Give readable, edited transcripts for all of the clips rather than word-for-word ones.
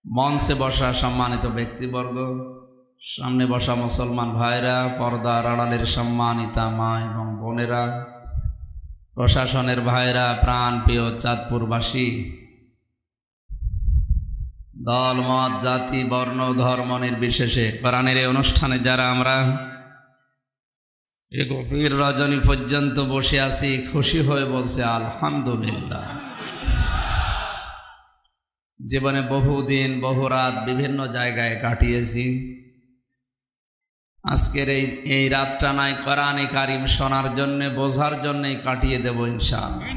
মঞ্চে বসা সম্মানিত ব্যক্তিবর্গ, সামনে বসা মুসলমান ভাইরা, পর্দার আড়ালের সম্মানিতা মা এবং বোনেরা, প্রশাসনের ভাইরা, প্রাণ প্রিয় চাঁদপুরবাসী, দল মত জাতি বর্ণ ধর্ম নির্বিশেষে কোরআনের এই অনুষ্ঠানে যারা আমরা এই গভীর রজনী পর্যন্ত বসে আছি, খুশি হয়ে বলছে আলহামদুলিল্লাহ। জীবনে বহুদিন বহু রাত বিভিন্ন জায়গায় কাটিয়েছি। আজকের এই রাতটা নাই কোরআনে কারিম শোনার জন্য, বোঝার জন্যই কাটিয়ে দেব ইনশাআল্লাহ।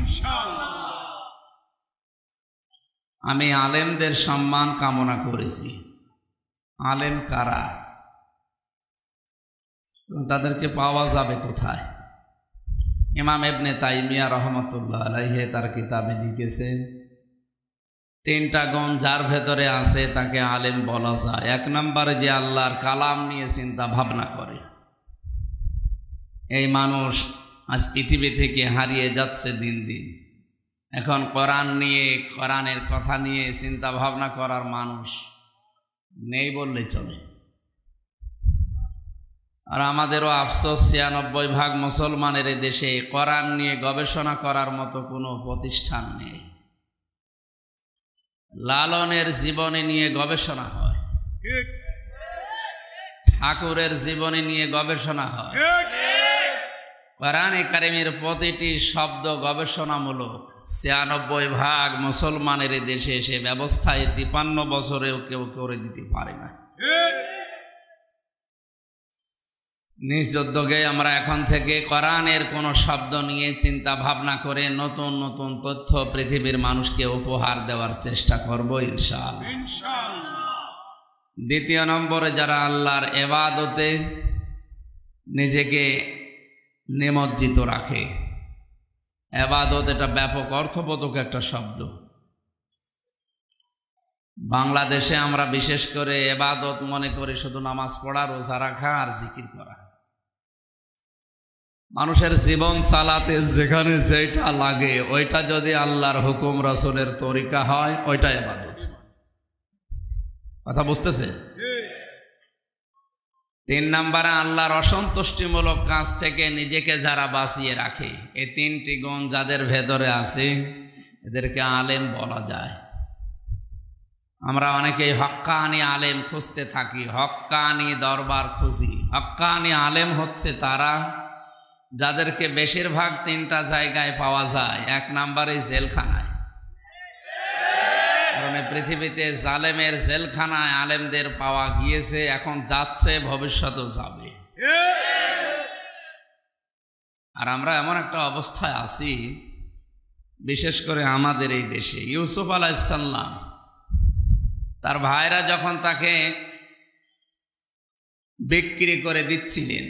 আমি আলেমদের সম্মান কামনা করেছি। আলেম কারা, তাদেরকে পাওয়া যাবে কোথায়? ইমাম ইবনে তাইমিয়া রহমতুল্লাহ আলাইহি তার কিতাবে লিখেছে, তিনটা গুণ যার ভেতরে আছে তাকে আলেম বলা যায়। এক নম্বরে যে আল্লাহর কালাম নিয়ে চিন্তা ভাবনা করে, এই মানুষ আজ পৃথিবী থেকে হারিয়ে যাচ্ছে দিন দিন। এখন কোরআন নিয়ে, কোরআনের কথা নিয়ে চিন্তা ভাবনা করার মানুষ নেই বললেই চলে। আর আমাদেরও আফসোস, ৯৬% মুসলমানের এই দেশে কোরআন নিয়ে গবেষণা করার মতো কোনো প্রতিষ্ঠান নেই। লালনের জীবনী নিয়ে গবেষণা হয়, ঠাকুরের জীবনী নিয়ে গবেষণা হয়, কোরআনে কারিমের প্রতিটি শব্দ গবেষণামূলক। ৯৬% মুসলমানের দেশে সে ব্যবস্থায় ৫৩ বছরেও কেউ করে দিতে পারে না। নিজ উদ্যোগে আমরা এখন থেকে কোরআনের কোনো শব্দ নিয়ে চিন্তা ভাবনা করে নতুন নতুন তথ্য পৃথিবীর মানুষকে উপহার দেওয়ার চেষ্টা করব ইনশাআল্লাহ। দ্বিতীয় নম্বরে, যারা আল্লাহর ইবাদতে নিজেকে নিমজ্জিত রাখে। ইবাদত এটা ব্যাপক অর্থবোধক একটা শব্দ। বাংলাদেশে আমরা বিশেষ করে ইবাদত মনে করি শুধু নামাজ পড়া, রোজা রাখা আর জিকির করা। মানুষের জীবন চালাতে যেখানে যেটা লাগে ওইটা যদি আল্লাহর হুকুম রাসূলের তরিকা হয়, ওইটা ইবাদত। কথা বুঝতেছে? ৩ নম্বরে, আল্লাহর অসন্তুষ্টিমূলক কাজ থেকে নিজেকে যারা বাঁচিয়ে রাখে। এই ৩টি গুণ যাদের ভেতরে আছে এদেরকে আলেম বলা যায়। আমরা অনেকেই হক্কানি আলেম খুঁজতে থাকি, হক্কানি দরবার খুঁজি। হক্কানি আলেম হচ্ছে তারা যাদেরকে বেশিরভাগ ৩টা জায়গায় পাওয়া যায়। ১ নম্বরে জেলখানায়, কারণ পৃথিবীতে জালেমের জেলখানায় আলেমদের পাওয়া গিয়েছে, এখন যাচ্ছে, ভবিষ্যতেও যাবে। আর আমরা এমন একটা অবস্থায় আছি, বিশেষ করে আমাদের এই দেশে, ইউসুফ আলাইহিস সালাম তার ভাইরা যখন তাকে বিক্রি করে দিচ্ছিলেন,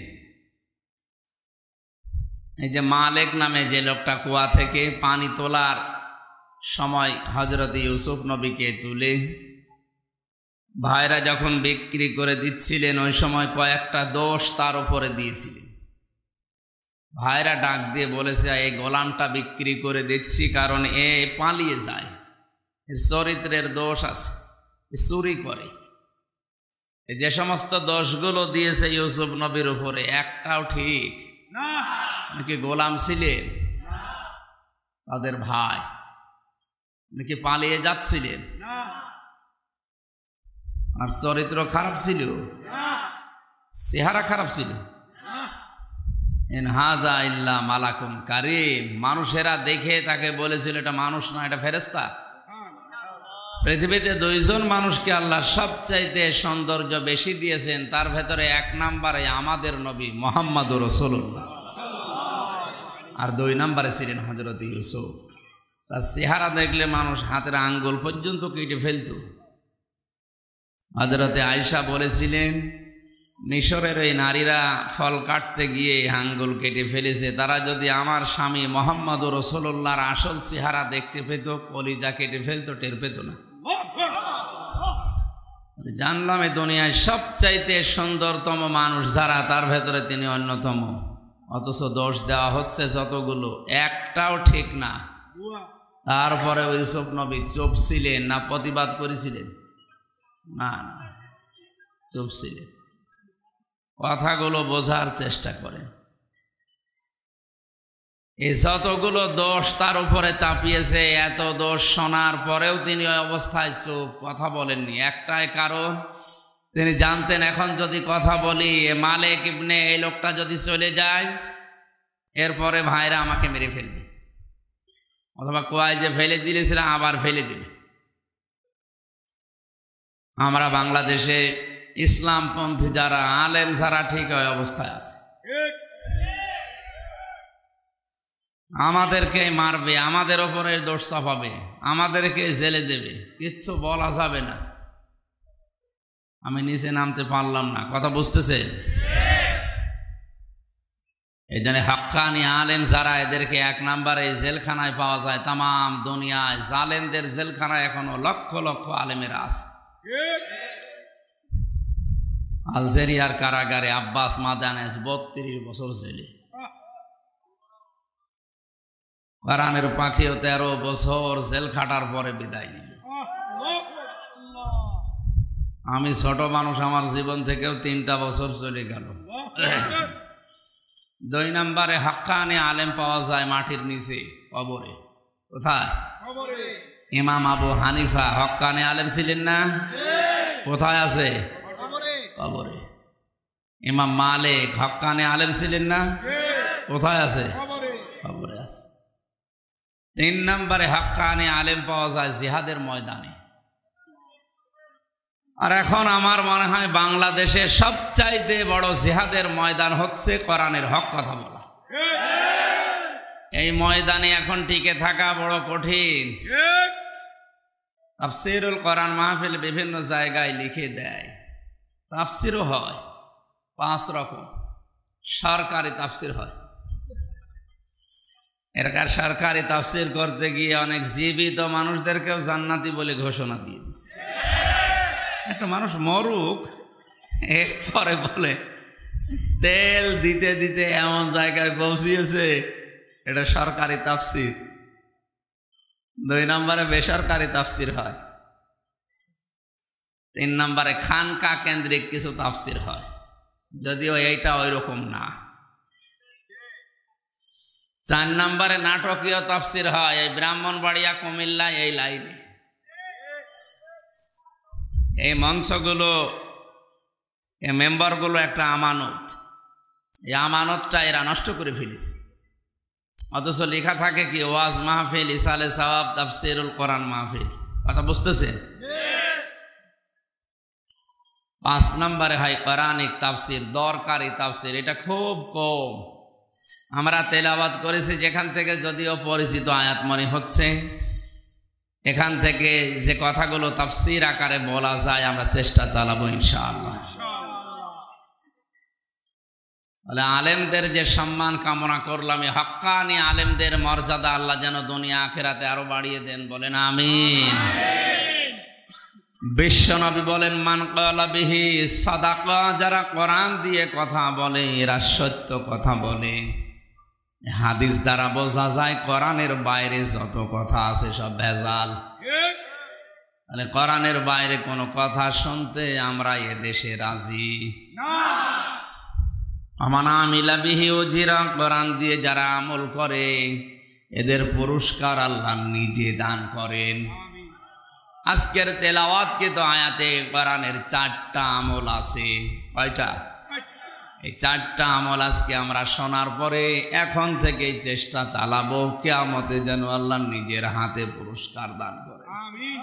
এই যে মালিক নামে যে লোকটা কুয়া থেকে পানি তোলার সময় হযরত ইউসুফ নবীকে তুলে ভাইরা যখন বিক্রি করে দিচ্ছিলেন, ওই সময় কয়েকটা দোষ তার উপরে দিয়েছিলেন। ভাইরা ডাক দিয়ে বলেছে, এই গোলামটা বিক্রি করে দিচ্ছি কারণ এ পালিয়ে যায়, এর চরিত্রের দোষ আছে, চুরি করে। যে সমস্ত দোষগুলো দিয়েছে ইউসুফ নবীর উপরে একটাও ঠিক না। নাকি গোলাম ছিলেন তাদের ভাই, নাকি পালিয়ে যাচ্ছিলেন, আর চরিত্র খারাপ ছিল, চেহারা খারাপ ছিল। ইন হাযা ইল্লা মালাকুন কারীম, মানুষেরা দেখে তাকে বলেছিল এটা মানুষ না, এটা ফেরেশতা। পৃথিবীতে ২ জন মানুষকে আল্লাহ সবচাইতে সৌন্দর্য বেশি দিয়েছেন, তার ভেতরে ১ নম্বরে আমাদের নবী মুহাম্মদুর রাসূলুল্লাহ, আর ২ নম্বরে ছিলেন হযরত ইউসুফ। তার চেহারা দেখলে মানুষ হাতের আঙ্গুল পর্যন্ত কেটে ফেলত। হযরতে আয়েশা বলেছিলেন, মিশরের এই নারীরা ফল কাটতে গিয়ে আঙ্গুল কেটে ফেলেছে, তারা যদি আমার স্বামী মুহাম্মদুর রাসূলুল্লাহর আসল চেহারা দেখতে পেত, কলিজা কেটে ফেলতো, টের পেত না। জানলাম এই দুনিয়ায় সবচাইতে সুন্দরতম মানুষ যারা, তার ভেতরে তিনি অন্যতম। অথচ দোষ দেওয়া হচ্ছে যতগুলো, একটাও ঠিক না। তারপরে ইউসুফ নবী চুপ ছিলেন না প্রতিবাদ করেছিলেন? না না, চুপ ছিলেন। কথাগুলো বোঝার চেষ্টা করেন। এই যতগুলো দোষ তার উপরে চাপিয়েছে, এত দোষ শোনার পরেও তিনি ওই অবস্থায় চুপ, কথা বলেননি। একটাই কারণ, তিনি জানতেন এখন যদি কথা বলি মালিক ইবনে এই লোকটা যদি চলে যায়, এরপরে ভাইরা আমাকে মেরে ফেলবে, অথবা কোয়ায় যে ফেলে দিয়েছিল আবার ফেলে দিবে। আমরা বাংলাদেশে ইসলামপন্থী যারা আলেম যারা ঠিক ওই অবস্থায় আছে, আমাদেরকে মারবে, আমাদের ওপরে দোষ চাপাবে, আমাদেরকে জেলে দেবে, কিচ্ছু বলা যাবে না। আমি নিচে নামতে পারলাম না, কথা বুঝতেছে? এই জন্য হাক্কানি আলেম যারা, এদেরকে এক নম্বরে জেলখানায় পাওয়া যায়। তামাম দুনিয়ায় জালেমদের জেলখানায় এখনো লক্ষ লক্ষ আলেমেরা আছে। আলজেরিয়ার কারাগারে আব্বাস মাদানেস 32 বছর জেলে। কোরআনের পাখিও 13 বছর জেল খাটার পরে বিদায় নিল। আমি ছোট মানুষ, আমার জীবন থেকেও 3টা বছর চলে গেল। 2 নম্বরে হাক্কানি আলেম পাওয়া যায় মাটির নিচে, কবরে। কোথায়? ইমাম আবু হানিফা হাক্কানি আলেম ছিলেন না? কোথায় আছে? কবরে। ইমাম মালিক হাক্কানি আলেম ছিলেন না? কোথায় আছে? কবরে আছে। 3 নম্বরে হাক্কানি আলেম পাওয়া যায় জিহাদের ময়দানে। আর এখন আমার মনে হয় বাংলাদেশে সবচাইতে বড় জিহাদের ময়দান হচ্ছে কোরআনের হক কথা বলা। এই ময়দানে এখন টিকে থাকা বড় কঠিন। তাফসীরুল কোরআন মাহফিল বিভিন্ন জায়গায় লিখে দেয়, তাফসীরও হয় 5 রকম। সরকারি তাফসীর হয়। এরকার সরকারি তাফসীর করতে গিয়ে অনেক জীবিত মানুষদেরকেও জান্নাতি বলে ঘোষণা দিয়ে দিচ্ছে। একটা মানুষ মরুক, এরপরে বলে তেল দিতে দিতে এমন জায়গায় পৌঁছিয়েছে, এটা সরকারি তাফসীর। 2 নম্বরে বেসরকারি তাফসীর হয়। 3 নম্বরে খানকা কেন্দ্রিক কিছু তাফসীর হয়, যদিও এইটা ওই রকম না। 4 নম্বরে নাটকীয় তাফসীর হয়, এই ব্রাহ্মণবাড়িয়া কুমিল্লা এই লাইনে। এই মঞ্চগুলো, এই মেম্বারগুলো একটা আমানত, এই আমানতটা এরা নষ্ট করে ফেলেছে। অথচ লেখা থাকে কি ওয়াজ মাহফিল, ইসালে সওয়াব, তাফসীরুল কোরআন মাহফিল। কথা বুঝতেছেন? 5 নম্বরে হয় কোরআনিক তাফসীর, দরকারি তাফসীর। এটা খুব কম আমরা তেলাওয়াত করেছি, যেখান থেকে যদিও পরিচিত আয়াত মনে হচ্ছে, এখান থেকে যে কথাগুলো তাফসীর আকারে বলা যায় আমরা চেষ্টা চালাবো ইনশাআল্লাহ। তাহলে আলেমদের যে সম্মান কামনা করলাম, এই হাক্কানি আলেমদের মর্যাদা আল্লাহ যেন দুনিয়া আখিরাতে আরো বাড়িয়ে দেন, বলেন আমিন। বিশ্বনবী বলেন মান ক্বালা বিহি সাদাকা, যারা কোরআন দিয়ে কথা বলে এরা সত্য কথা বলে। হাদিস দ্বারা বোঝা যায় কোরআনের বাইরে যত কথা আছে সব ভেজাল। তাহলে কোরআনের বাইরে কোনো কথা শুনতে আমরা এদেশে রাজি না। আমানা মিলা বিহি উজিরা, কোরআন দিয়ে যারা আমল করে এদের পুরস্কার আল্লাহ নিজে দান করেন। আজকের তেলাওয়াতকে তো আয়াতে কোরআনের 4টা আমল আছে। কয়টা? এই 4টা আমল আজকে আমরা শোনার পরে এখন থেকে চেষ্টা চালাবো কিয়ামতে যেন আল্লাহ নিজের হাতে পুরস্কার দান করে। আমিন।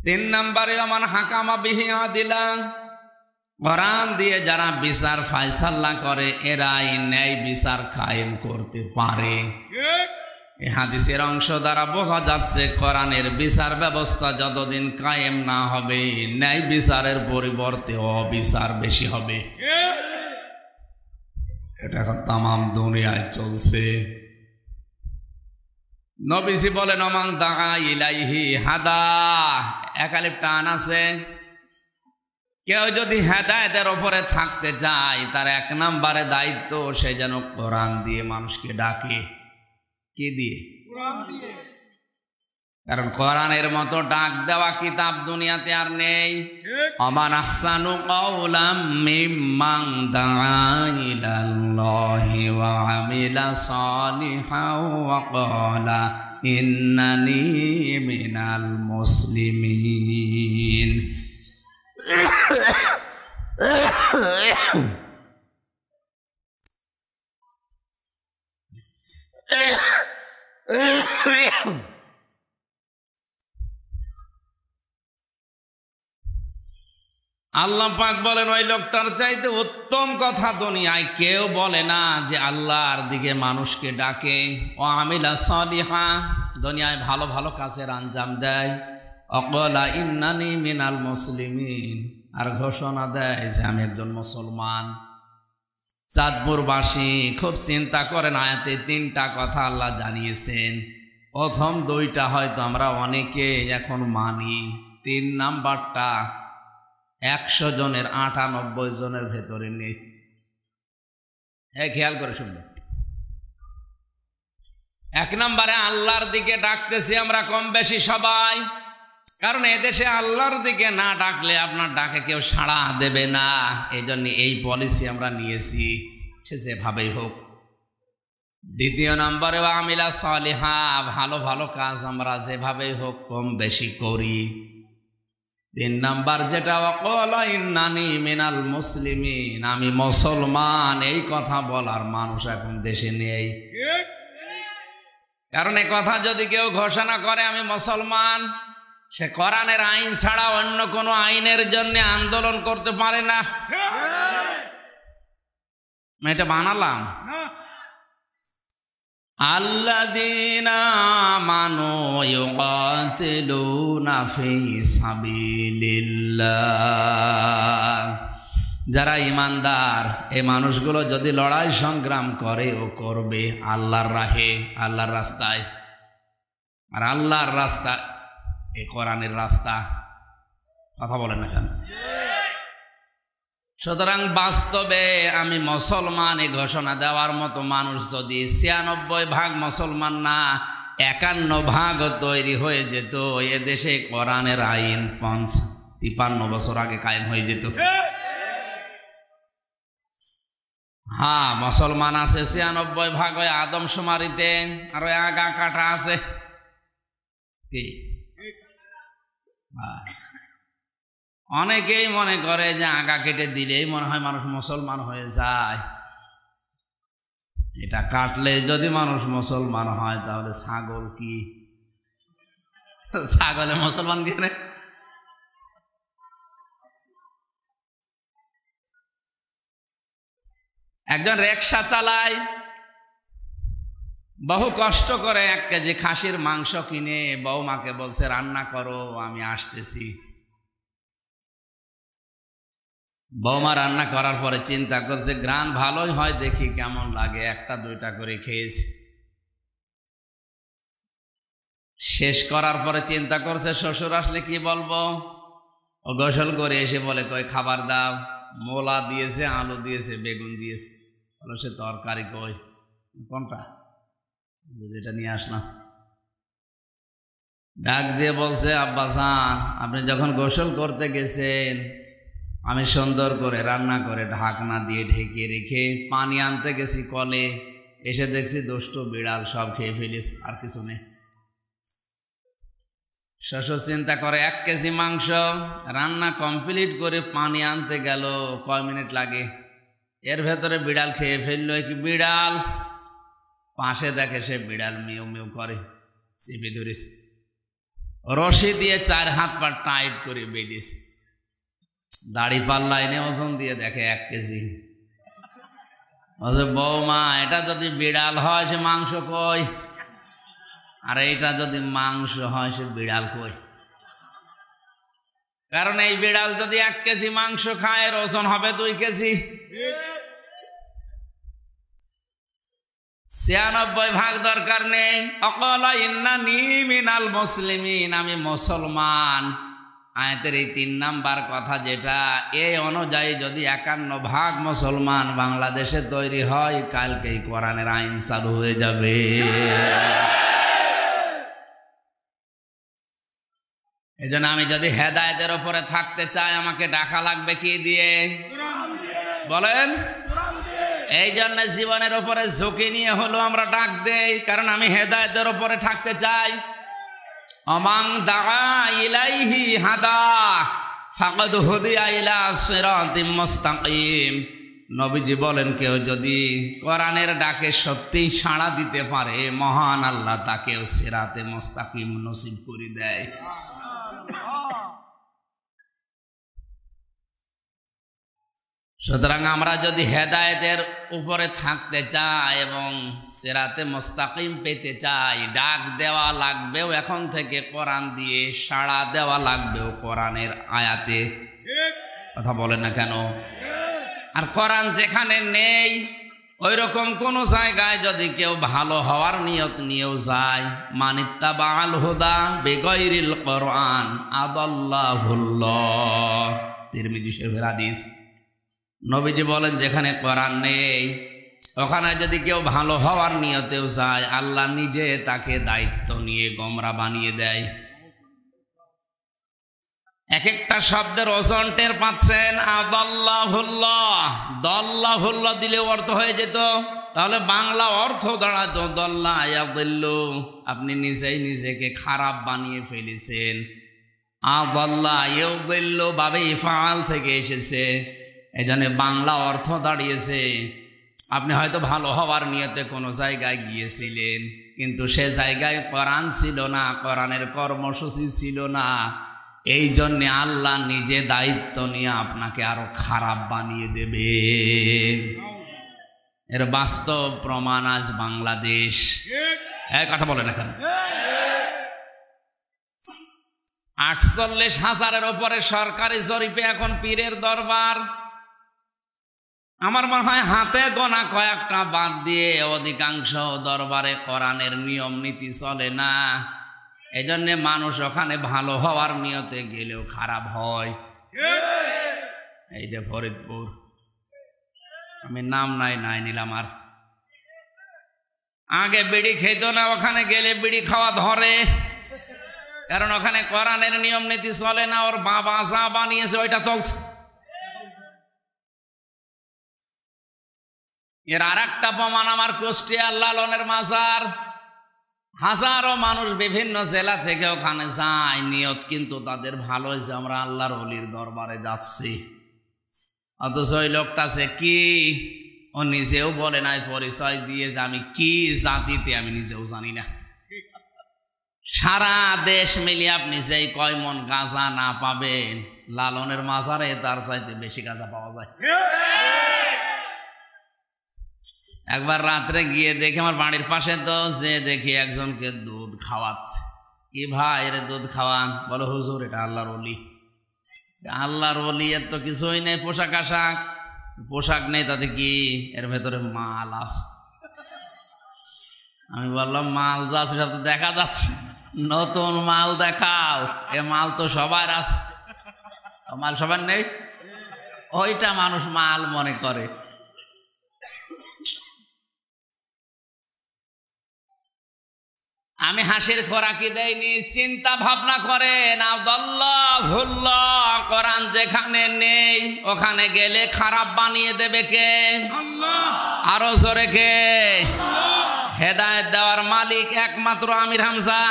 3 নম্বরে আমান হাকামা বিহি আদিলা, কোরআন দিয়ে যারা বিচার ফায়সালা করে এরাই ন্যায় বিচার কায়েম করতে পারে। এই হাদিসের অংশ দ্বারা বোঝা যাচ্ছে কোরআনের বিচার ব্যবস্থা যতদিন কায়েম না হবে, ন্যায় বিচারের পরিবর্তে অবিচার বেশি হবে। এটা এখন তামাম দুনিয়ায় চলছে। নবীজি বলেন ওমান দাআ ইলাইহি হাদা, একালিপ টান আছে। কেউ যদি হেদায়েতের ওপরে থাকতে চায় তার 1 নম্বরে দায়িত্ব সে যেন কোরআন দিয়ে মানুষকে ডাকে। কি দিয়ে? কোরআন দিয়ে। কারণ কোরআনের মতো ডাক দেওয়া কিতাব দুনিয়াতে আর নেই। ওমান আহসানু কাওলাম মিম্মান দাআ ইলাল্লাহি ওয়া আমিলা সালিহান ওয়া ক্বালা ইন্নানি মিনাল মুসলিমিন। আল্লাহ পাক বলেন ওই লোকটার চাইতে উত্তম কথা দুনিয়ায় কেউ বলে না, যে আল্লাহর দিকে মানুষকে ডাকে। ও আমিলা সালিহা, দুনিয়ায় ভালো ভালো কাজের আঞ্জাম দেয়। অকলা ইন্নানি মিনাল মুসলিমিন, আর ঘোষণা দেয় যে আমি একজন মুসলমান। চাঁদপুরবাসী খুব চিন্তা করেন, আয়াতে 3টা কথা আল্লাহ জানিয়েছেন। প্রথম 2টা হয়তো আমরা অনেকে এখন মানি, 3 নাম্বারটা 100 জনের 98 জনের ভেতরে নেই। হ্যাঁ, খেয়াল করে শুনবেন। 1 নম্বরে আল্লাহর দিকে ডাকতেছি আমরা কম বেশি সবাই, কারণ এদেশে আল্লাহর দিকে না ডাকলে আপনার ডাকে কেউ সাড়া দেবে না। এই জন্য এই পলিসি আমরা নিয়েছি, সে যেভাবেই হোক। 2 নম্বরে আমিলা সালিহা, ভালো ভালো কাজ আমরা যেভাবেই হোক কম বেশি করি। 3 নাম্বার যেটা ওয়াকালা ইন্নানি মিনাল মুসলিমিন, আমি মুসলমান, এই কথা বলার মানুষ এখন দেশে নেই। কারণ এই কথা যদি কেউ ঘোষণা করে আমি মুসলমান, সে কোরআনের আইন ছাড়া অন্য কোনো আইনের জন্য আন্দোলন করতে পারে না। আমি এটা বানালাম। আল্লাযীনা আমানু ইউকাতিলুনা ফি সাবিলিল্লাহ, যারা ঈমানদার এই মানুষগুলো যদি লড়াই সংগ্রাম করে ও করবে আল্লাহর রাহে, আল্লাহর রাস্তায়। আর আল্লাহর রাস্তা এই কোরআনের রাস্তা। কথা বলেন না কেন? সুতরাং বাস্তবে আমি মুসলমান এই ঘোষণা দেওয়ার মতো মানুষ যদি 96% মুসলমান না 51% তৈরি হয়ে যেত, এ দেশে কোরআনের আইন 53 বছর আগে কায়েম হয়ে যেত। হ্যাঁ, মুসলমান আছে 96% ওই আদমশুমারিতে, আর ওই আগা কাটা আছে কি। অনেকেই মনে করে যে আগা কেটে দিলেই মনে হয় মানুষ মুসলমান হয়ে যায়। এটা কাটলে যদি মানুষ মুসলমান হয় তাহলে ছাগল কি, ছাগলে মুসলমান কি রে? একজন রিকশা চালায়, বহু কষ্ট করে 1 কেজি খাসির মাংস কিনে বৌমাকে বলছে রান্না করো, আমি আসতেছি। বৌমা রান্না করার পরে চিন্তা করছে গ্রান ভালোই হয়, দেখি কেমন লাগে, 1টা 2টা করে খেয়েছি। শেষ করার পরে চিন্তা করছে শ্বশুর আসলে কি বলবো। ও গোসল করে এসে বলে কই খাবার দাও। মোলা দিয়েছে, আলু দিয়েছে, বেগুন দিয়েছে। বলো সে তরকারি কই, কোনটা, যেটা নিয়ে আসলাম। ডাক দিয়ে বলছে আব্বাসান, আপনি যখন গোসল করতে গেছেন আমি সুন্দর করে রান্না করে ঢাকনা দিয়ে ঢেকে রেখে পানি আনতে গেছি কলে, এসে দেখছি দুষ্টু বিড়াল সব খেয়ে ফেলিস, আর কিছু নেই। শ্বশুর চিন্তা করে 1 কেজি মাংস রান্না কমপ্লিট করে পানি আনতে গেল, কয় মিনিট লাগে, এর ভেতরে বিড়াল খেয়ে ফেললো। কি বিড়াল? পাশে দেখে সে বিড়াল মিউ মিউ করে, চেপে ধরেছে, রশি দিয়ে 4 হাত পা টাইট করে বেঁধেছে। দাড়ি পাল্লা এনে ওজন দিয়ে দেখে 1 কেজি। বৌমা, এটা যদি বিড়াল হয় সে মাংস কই, আর এইটা যদি মাংস হয় সে বিড়াল কই। কারণ এই বিড়াল যদি 1 কেজি মাংস খায় এর ওজন হবে 2 কেজি। 96% দরকার নেই। অকালা ইন্নানি মিনাল মুসলিমিন, আমি মুসলমান। আয়াতের এই 3 নাম্বার কথা যেটা, এই অনুযায়ী যদি 51% মুসলমান বাংলাদেশে তৈরি হয়, কালকেই কোরআনের আইন চালু হয়ে যাবে। এই জন্য আমি যদি হেদায়েতের উপরে থাকতে চাই আমাকে ডাকা লাগবে কি দিয়ে? বলেন। এই জন্য জীবনের উপরে ঝুঁকি নিয়ে হলো আমরা ডাক দেই, কারণ আমি হেদায়েতের উপরে থাকতে চাই। অমাং দাআ ইলাইহি হাদা ফাকাদ হুদিয়া ইলা সিরাতিম মুস্তাকিম। নবীজি বলেন, কেউ যদি কোরআনের ডাকে সত্যি সাড়া দিতে পারে, মহান আল্লাহ তাকেও সিরাতে মুস্তাকিম নসিব করে দেয়। সুতরাং আমরা যদি হেদায়েতের উপরে থাকতে চাই এবং সিরাতে মুস্তাকিম পেতে চাই, ডাক দেওয়া লাগবেও এখন থেকে কোরআন দিয়ে, সাড়া দেওয়া লাগবেও কোরআনের আয়াতে। কথা বলেন না কেন? আর কোরআন যেখানে নেই ওই রকম কোন জায়গায় যদি কেউ ভালো হওয়ার নিয়ত নিয়েও যায়, মানিত্তাবাল হুদা বিগাইরিল কোরআন আদাল্লাহুল্লাহ। তিরমিজি শরীফের হাদিস। নবীজি বলেন, যেখানে কোরআন নেই ওখানে যদি কেউ ভালো হওয়ার নিয়তেও যায়, আল্লাহ নিজে তাকে দায়িত্ব নিয়ে গোমরা বানিয়ে দেয়। এক একটা শব্দের ওজন টের পাচ্ছেন। আদাল্লাহুল্লাহ, দল্লাহুল্লাহ দিলে অর্থ হয়ে যেত, তাহলে বাংলা অর্থ দাঁড়াতো দল্লা ইয়াদিল্লু, আপনি নিজেই নিজেকে খারাপ বানিয়ে ফেলেছেন। আদাল্লা ইয়াদিল্লু বাবে ইফআল থেকে এসেছে, এই জন্য বাংলা অর্থ দাঁড়িয়েছে আপনি হয়তো ভালো হওয়ার নিয়তে কোনো জায়গায় গিয়েছিলেন, কিন্তু সে জায়গায় কোরআন ছিল না, কোরআনের কর্মসূচি ছিল না, এই জন্যে আল্লাহ নিজে দায়িত্ব নিয়ে আপনাকে আরো খারাপ বানিয়ে দেবে। এর বাস্তব প্রমাণ আজ বাংলাদেশ। কথা বলেন এখন। 48,000-এর উপরে সরকারি জরিপে এখন পীরের দরবার। আমার মনে হয় হাতে গোনা কয়েকটা বাদ দিয়ে অধিকাংশ দরবারে কোরআনের নিয়ম নীতি চলে না। এই জন্যে মানুষ ওখানে ভালো হওয়ার নিয়তে গেলেও খারাপ হয়। এই যে ফরিদপুর, আমি নাম নাই নিলাম, আর আগে বিড়ি খেত না, ওখানে গেলে বিড়ি খাওয়া ধরে, কারণ ওখানে কোরআনের নিয়ম নীতি চলে না। ওর বাবা যা বানিয়েছে ওইটা চলছে। এর আর একটা প্রমাণ আমার কুষ্টিয়ার লালনের মাজার। হাজারো মানুষ বিভিন্ন জেলা থেকে ওখানে যায়, নিয়ত কিন্তু তাদের ভালো, যে আমরা আল্লাহর ওলির দরবারে যাচ্ছি। অথচ ওই লোকটা সে কি, ও নিজেও বলে নাই, পরিচয় দিয়ে যে আমি কি জাতিতে আমি নিজেও জানি না। সারা দেশ মিলিয়ে আপনি যেই কয় মন গাঁজা না পাবেন, লালনের মাজারে তার চাইতে বেশি গাঁজা পাওয়া যায়। একবার রাত্রে গিয়ে দেখি আমার বাড়ির পাশে, তো যে দেখি একজনকে দুধ খাওয়াচ্ছে। কি ভাই এর দুধ খাওয়ান? বলো হুজুর এটা আল্লাহর ওলি। আল্লাহর ওলি এর তো কিছুই নেই, পোশাক আশাক, পোশাক নেই, তাতে কি এর ভেতরে মাল আছে। আমি বললাম মাল যা আছে সব তো দেখা যাচ্ছে, নতুন মাল দেখাও। এ মাল তো সবার আছে, মাল সবার নেই, ওইটা মানুষ মাল মনে করে। আমি হাসির খোরাকি দেয়নি, চিন্তা ভাবনা করেন। আল্লাহুল্লাহ, কোরআন যেখানে নেই ওখানে গেলে খারাপ বানিয়ে দেবে কে? আল্লাহ। আরো জোরে কে? হেদায়েত দেওয়ার মালিক একমাত্র আমির হামজা।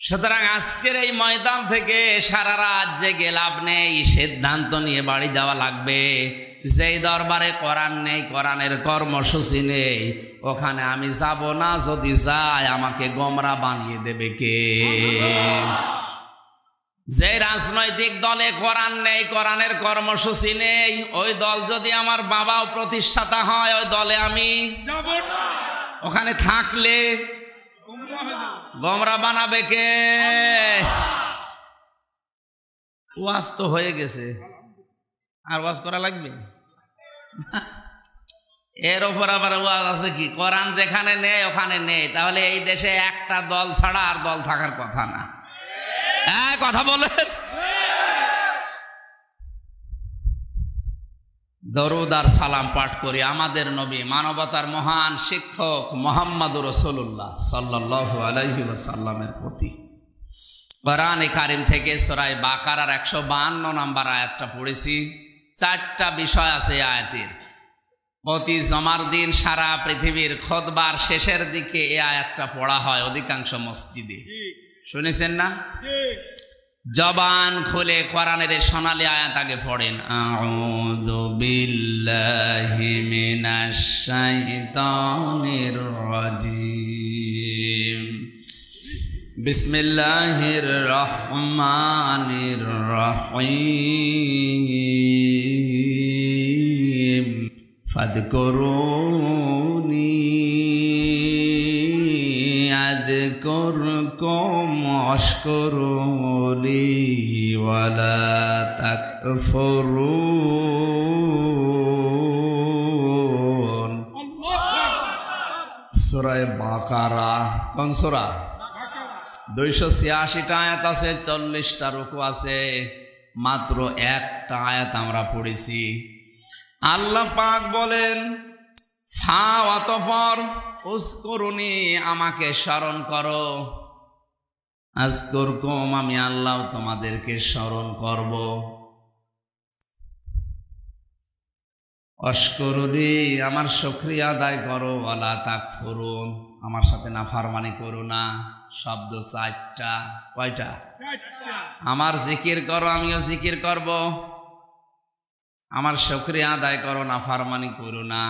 সুতরাং আজকের এই ময়দান থেকে সারা রাত জেগে লাভ নেই, সিদ্ধান্ত নিয়ে বাড়ি যাওয়া লাগবে। যেই দরবারে কোরআন নেই, কোরআনের কর্মসূচি নেই, ওখানে আমি যাব না। যদি যাই আমাকে গোমরা বানিয়ে দেবে কে? যে রাজনৈতিক দলে কোরআন নেই, কোরআনের কর্মসূচি নেই, ওই দল যদি আমার বাবাও প্রতিষ্ঠাতা হয়, ওই দলে আমি যাব না। ওখানে থাকলে গোমরা বানাবে কে? ওয়াজ তো হয়ে গেছে, আর ওয়াজ করা লাগবে? এর ওপর আবার ওয়াজ আছে কি? কোরআন যেখানে নেই ওখানে নেই, তাহলে এই দেশে একটা দল ছাড়া আর দল থাকার কথা না। কথা বলেন। দরুদ আর সালাম পাঠ করি আমাদের নবী মানবতার মহান শিক্ষক মুহাম্মদুর রাসূলুল্লাহ সাল্লাল্লাহু আলাইহি ওয়াসাল্লামের প্রতি। কোরআনে কারীম থেকে সূরা বাকারার 152 নম্বর আয়াতটা পড়েছি। 4টা বিষয় আছে এই আয়াতের। প্রতি জমার দিন সারা পৃথিবীর খুতবার শেষের দিকে এই আয়াতটা পড়া হয় অধিকাংশ মসজিদে। শুনেছেন না? জবান খুলে কোরআনের সোনালী আয়াত আগে পড়েন। আউযু বিল্লাহি মিনাশ শাইতানির রাজিম। বিসমিল্লাহির রহমানির রহিম। ফাযকুরুনি আযকুরকুম ওয়াশকুরুলি ওয়ালা তাকফুরুন। সূরা বাকারা কোন সূরা? 286টা আয়াত আছে, 40টা রুকু আছে, মাত্র একটা আয়াত আমরা পড়েছি। আল্লাহ পাক বলেন ফা ওয়াতফর উযকুরুনি, আমাকে স্মরণ করো, আযকুরকুম, আমি আল্লাহ তোমাদেরকে স্মরণ করব, ওয়াশকুরুলি, আমার শুকরিয়া আদায় করো, ওয়ালা তাকফুরুন, আমার সাথে নাফরমানি করো না। শব্দ 4টা। কয়টা? আমার জিকির করো, আমিও জিকির করব, আমার শুকরিয়া আদায় করো, নাফরমানি করো না।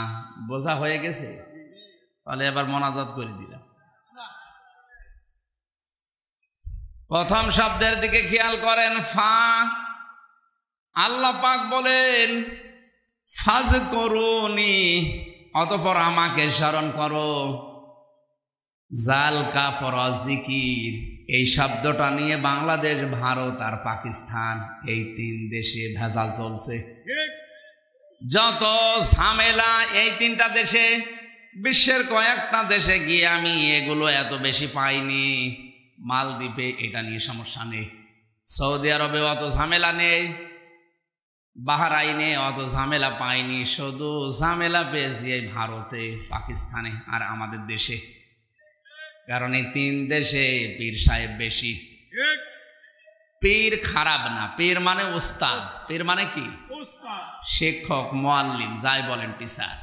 বোঝা হয়ে গেছে? তাহলে এবার মোনাজাত করে দিলাম। প্রথম শব্দের দিকে খেয়াল করেন, ফা। আল্লাহ পাক বলেন ফাযকুরুনি, অতঃপর আমাকে স্মরণ করো। জাল কাফর জিকির, এই শব্দটা নিয়ে বাংলাদেশ, ভারত আর পাকিস্তান, এই 3 দেশে ভেজাল চলছে। যত ঝামেলা এই 3টা দেশে, বিশ্বের কয়েকটা দেশে গিয়ে আমি এগুলো এত বেশি পাইনি। মালদ্বীপে এটা নিয়ে সমস্যা নেই, সৌদি আরবে অত ঝামেলা নেই, বাহরাইনে অত ঝামেলা পাইনি, শুধু ঝামেলা পেয়েছি এই ভারতে, পাকিস্তানে আর আমাদের দেশে। কারণ এই 3 দেশে পীর সাহেব বেশি। পীর খারাপ না, পীর মানে উস্তাদ। পীর মানে কি? শিক্ষক, মুআল্লিম, যাই বলেন, টিচার।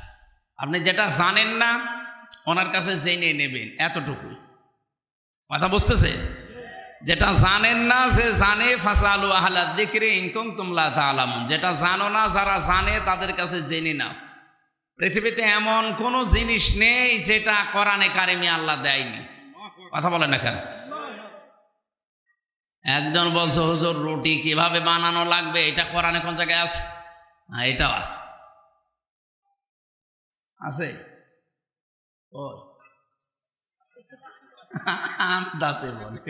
আপনি যেটা জানেন না ওনার কাছে জেনে নেবেন, এতটুকু কথা বুঝতেছে? যেটা জানেন না সে জানে, ফাসালু আহলা যিকরি ইন কুনতুম লা তা'লামুন। যেটা জানো না, যারা জানে তাদের কাছে জেনে নাও। পৃথিবীতে এমন কোনো জিনিস নেই যেটা কোরআনে কারিমে আল্লাহ দেয়নি। কথা বলেন না কেন? একজন বলছে হুজুর রুটি কিভাবে বানানো লাগবে, এটা কোরআনে কোন জায়গায় আছে? হ্যাঁ, এটাও আছে। আছে ওই দাসে বলে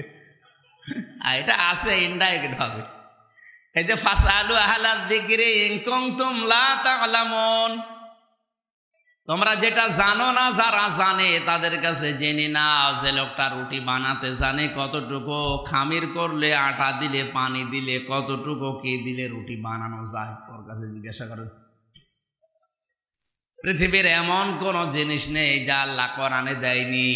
এটা আছে ইনডাইরেক্ট ভাবে। এই যে ফাসালু আহলা যিকরি ইন কুনতুম লা তা'লামুন, তোমরা যেটা জানো না, যারা জানে তাদের কাছে জেনে নাও। যে লোকটা রুটি বানাতে জানে, কতটুকু খামির করলে, আটা দিলে, পানি দিলে, কতটুকু কি দিলে রুটি বানানো যায়, ওর কাছে জিজ্ঞাসা করো। পৃথিবীর এমন কোন জিনিস নেই যা আল্লাহ কোরআনে দেয়নি।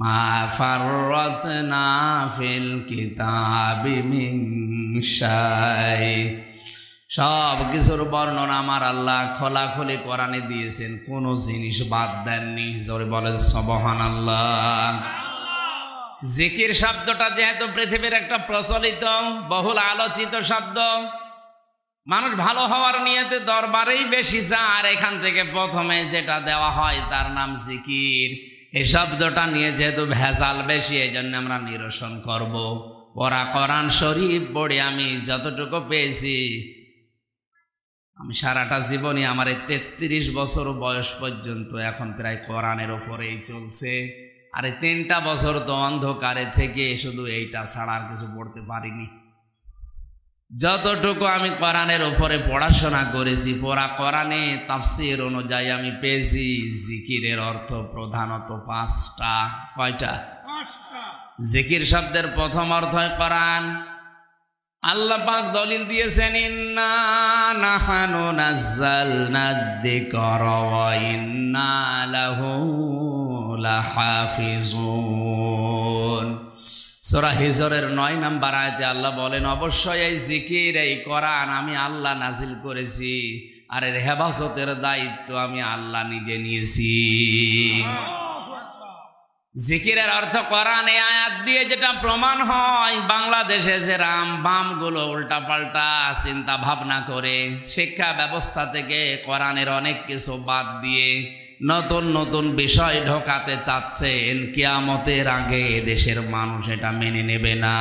মা ফাররাতনা ফিল কিতাবি মিন শাই, সব কিছুর বর্ণনা আমার আল্লাহ খোলাখুলি কোরআনে দিয়েছেন, কোনো জিনিস বাদ দেননি। জোরে বলেন সুবহানাল্লাহ। জিকির শব্দটা যেহেতু পৃথিবীর একটা প্রচলিত বহুল আলোচিত শব্দ, মানুষ ভালো হওয়ার নিয়তে দরবারেই বেশি যায়, আর এখান থেকে প্রথমে যেটা দেওয়া হয় তার নাম জিকির। এই শব্দটা নিয়ে যেহেতু ভেজাল বেশি, এই জন্য আমরা নিরসন করব। ওরা কোরআন শরীফ পড়ে আমি যতটুকু পেয়েছি, আমি সারাটা জীবনে আমার 33 বছর বয়স পর্যন্ত এখন প্রায় কোরআনের ওপরেই চলছে। আর 3টা বছর তো অন্ধকারে থেকে শুধু এইটা ছাড়া আর কিছু পড়তে পারিনি। যতটুকু আমি কোরআনের উপরে পড়াশোনা করেছি, পড়া কোরআনে তাফসীর অনুযায়ী আমি পেয়েছি জিকিরের অর্থ প্রধানত 5টা। কয়টা? 5টা। জিকির শব্দের প্রথম অর্থ হয় কোরআন, আল্লাহ পাক দলিল দিয়েছেন, ইন্না নাহানু নাযালনা যিকরা ওয়া ইন্না লাহু লাহাফিজুন। সূরা হিজরের 9 নম্বর আয়াতে আল্লাহ বলেন, অবশ্যই এই জিকির, এই কোরআন আমি আল্লাহ নাজিল করেছি, আর এর হেফাজতের দায়িত্ব আমি আল্লাহ নিজে নিয়েছি। জিকিরের অর্থ কোরআন। এই আয়াত দিয়ে যেটা প্রমাণ হয়, বাংলাদেশে যে রাম বামগুলো উল্টাপাল্টা চিন্তা ভাবনা করে শিক্ষা ব্যবস্থা থেকে কোরআনের অনেক কিছু বাদ দিয়ে নতুন নতুন বিষয় ঢোকাতে চাচ্ছেন, কিয়ামতের আগে দেশের মানুষ এটা মেনে নেবে না।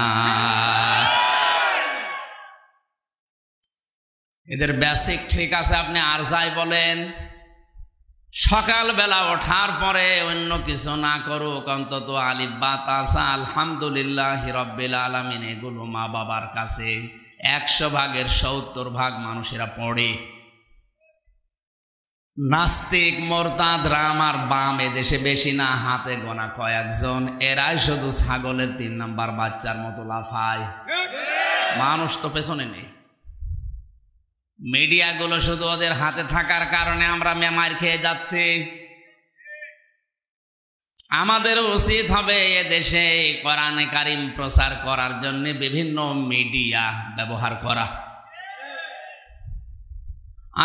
এদের বেসিক ঠিক আছে, আপনি আর যাই বলেন, সকালবেলা ওঠার পরে অন্য কিছু না করুক, অন্তত আলিফ বা তাসা আলহামদুলিল্লাহি রাব্বিল আলামিন এগুলো মা বাবার কাছে 100 ভাগের 70 ভাগ মানুষেরা পড়ে। নাস্তিক, মোরতাদ, রাম আর বাম এদেশে বেশি না, হাতে গোনা কয়েকজন। এরাই শুধু ছাগলের 3 নাম্বার বাচ্চার মতো লাফায়। মানুষ তো পেছনে নেই। মিডিয়াগুলো শুধু ওদের হাতে থাকার কারণে আমরা মার খেয়ে যাচ্ছি। আমাদের উচিত হবে এদেশে কোরআনে কারিম প্রচার করার জন্য বিভিন্ন মিডিয়া ব্যবহার করা।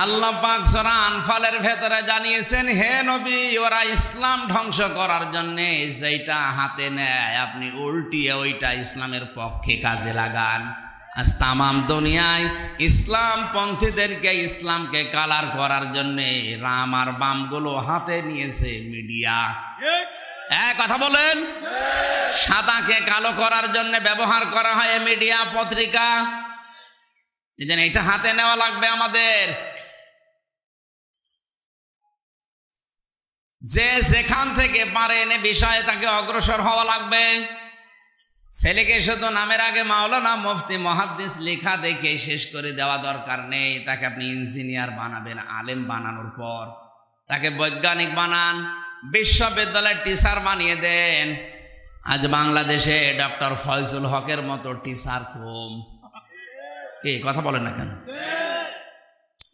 আল্লাহ পাক সূরা আনফালের ভেতরে জানিয়েছেন, হে নবী, ওরা ইসলাম ধ্বংস করার জন্য যেটা হাতে নেয় আপনি উল্টিয়ে ওইটা ইসলামের পক্ষে কাজে লাগান। আজ তামাম দুনিয়ায় ইসলাম পন্থীদেরকে, ইসলামকে কালার করার জন্য রাম আর বামগুলো হাতে নিয়েছে মিডিয়া। কথা বলেন, সাদাকে কালো করার জন্য ব্যবহার করা হয় মিডিয়া, পত্রিকা। এই জন্য এটা হাতে নেওয়া লাগবে আমাদের। যে যেখান থেকে পারেন এ বিষয়ে তাকে অগ্রসর হওয়া লাগবে। ছেলেকে শুধু নামের আগে মাওলানা, মুফতি, মুহাদ্দিস লেখা দেখে শেষ করে দেওয়া দরকার নেই। তাকে আপনি ইঞ্জিনিয়ার বানাবেন, আলেম বানানোর পর তাকে বৈজ্ঞানিক বানান, বিশ্ববিদ্যালয়ের টিচার বানিয়ে দেন। আজ বাংলাদেশে ডক্টর ফয়জুল হকের মতো টিচার কম। কি কথা বলেন না কেন?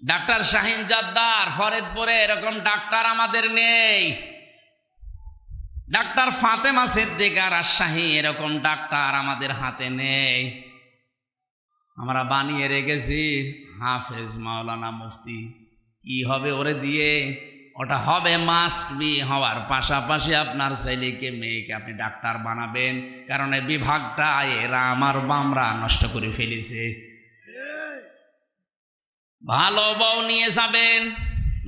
ডাক্তার শাহিন জাদ্দার ফরিদপুরে, এরকম ডাক্তার আমাদের নেই। ডাক্তার ফাতেমা সিদ্দিকা রাজশাহী, এরকম ডাক্তার আমাদের হাতে নেই। আমরা বানিয়ে রেখেছি হাফেজ, মাওলানা, মুফতি। কি হবে ওরে দিয়ে? ওটা হবে মাস্ট বি হওয়ার পাশাপাশি আপনার ছেলেকে মেয়েকে আপনি ডাক্তার বানাবেন, কারণ এই বিভাগটা এরা আমার বামরা নষ্ট করে ফেলেছে। ভালো বউ নিয়ে যাবেন,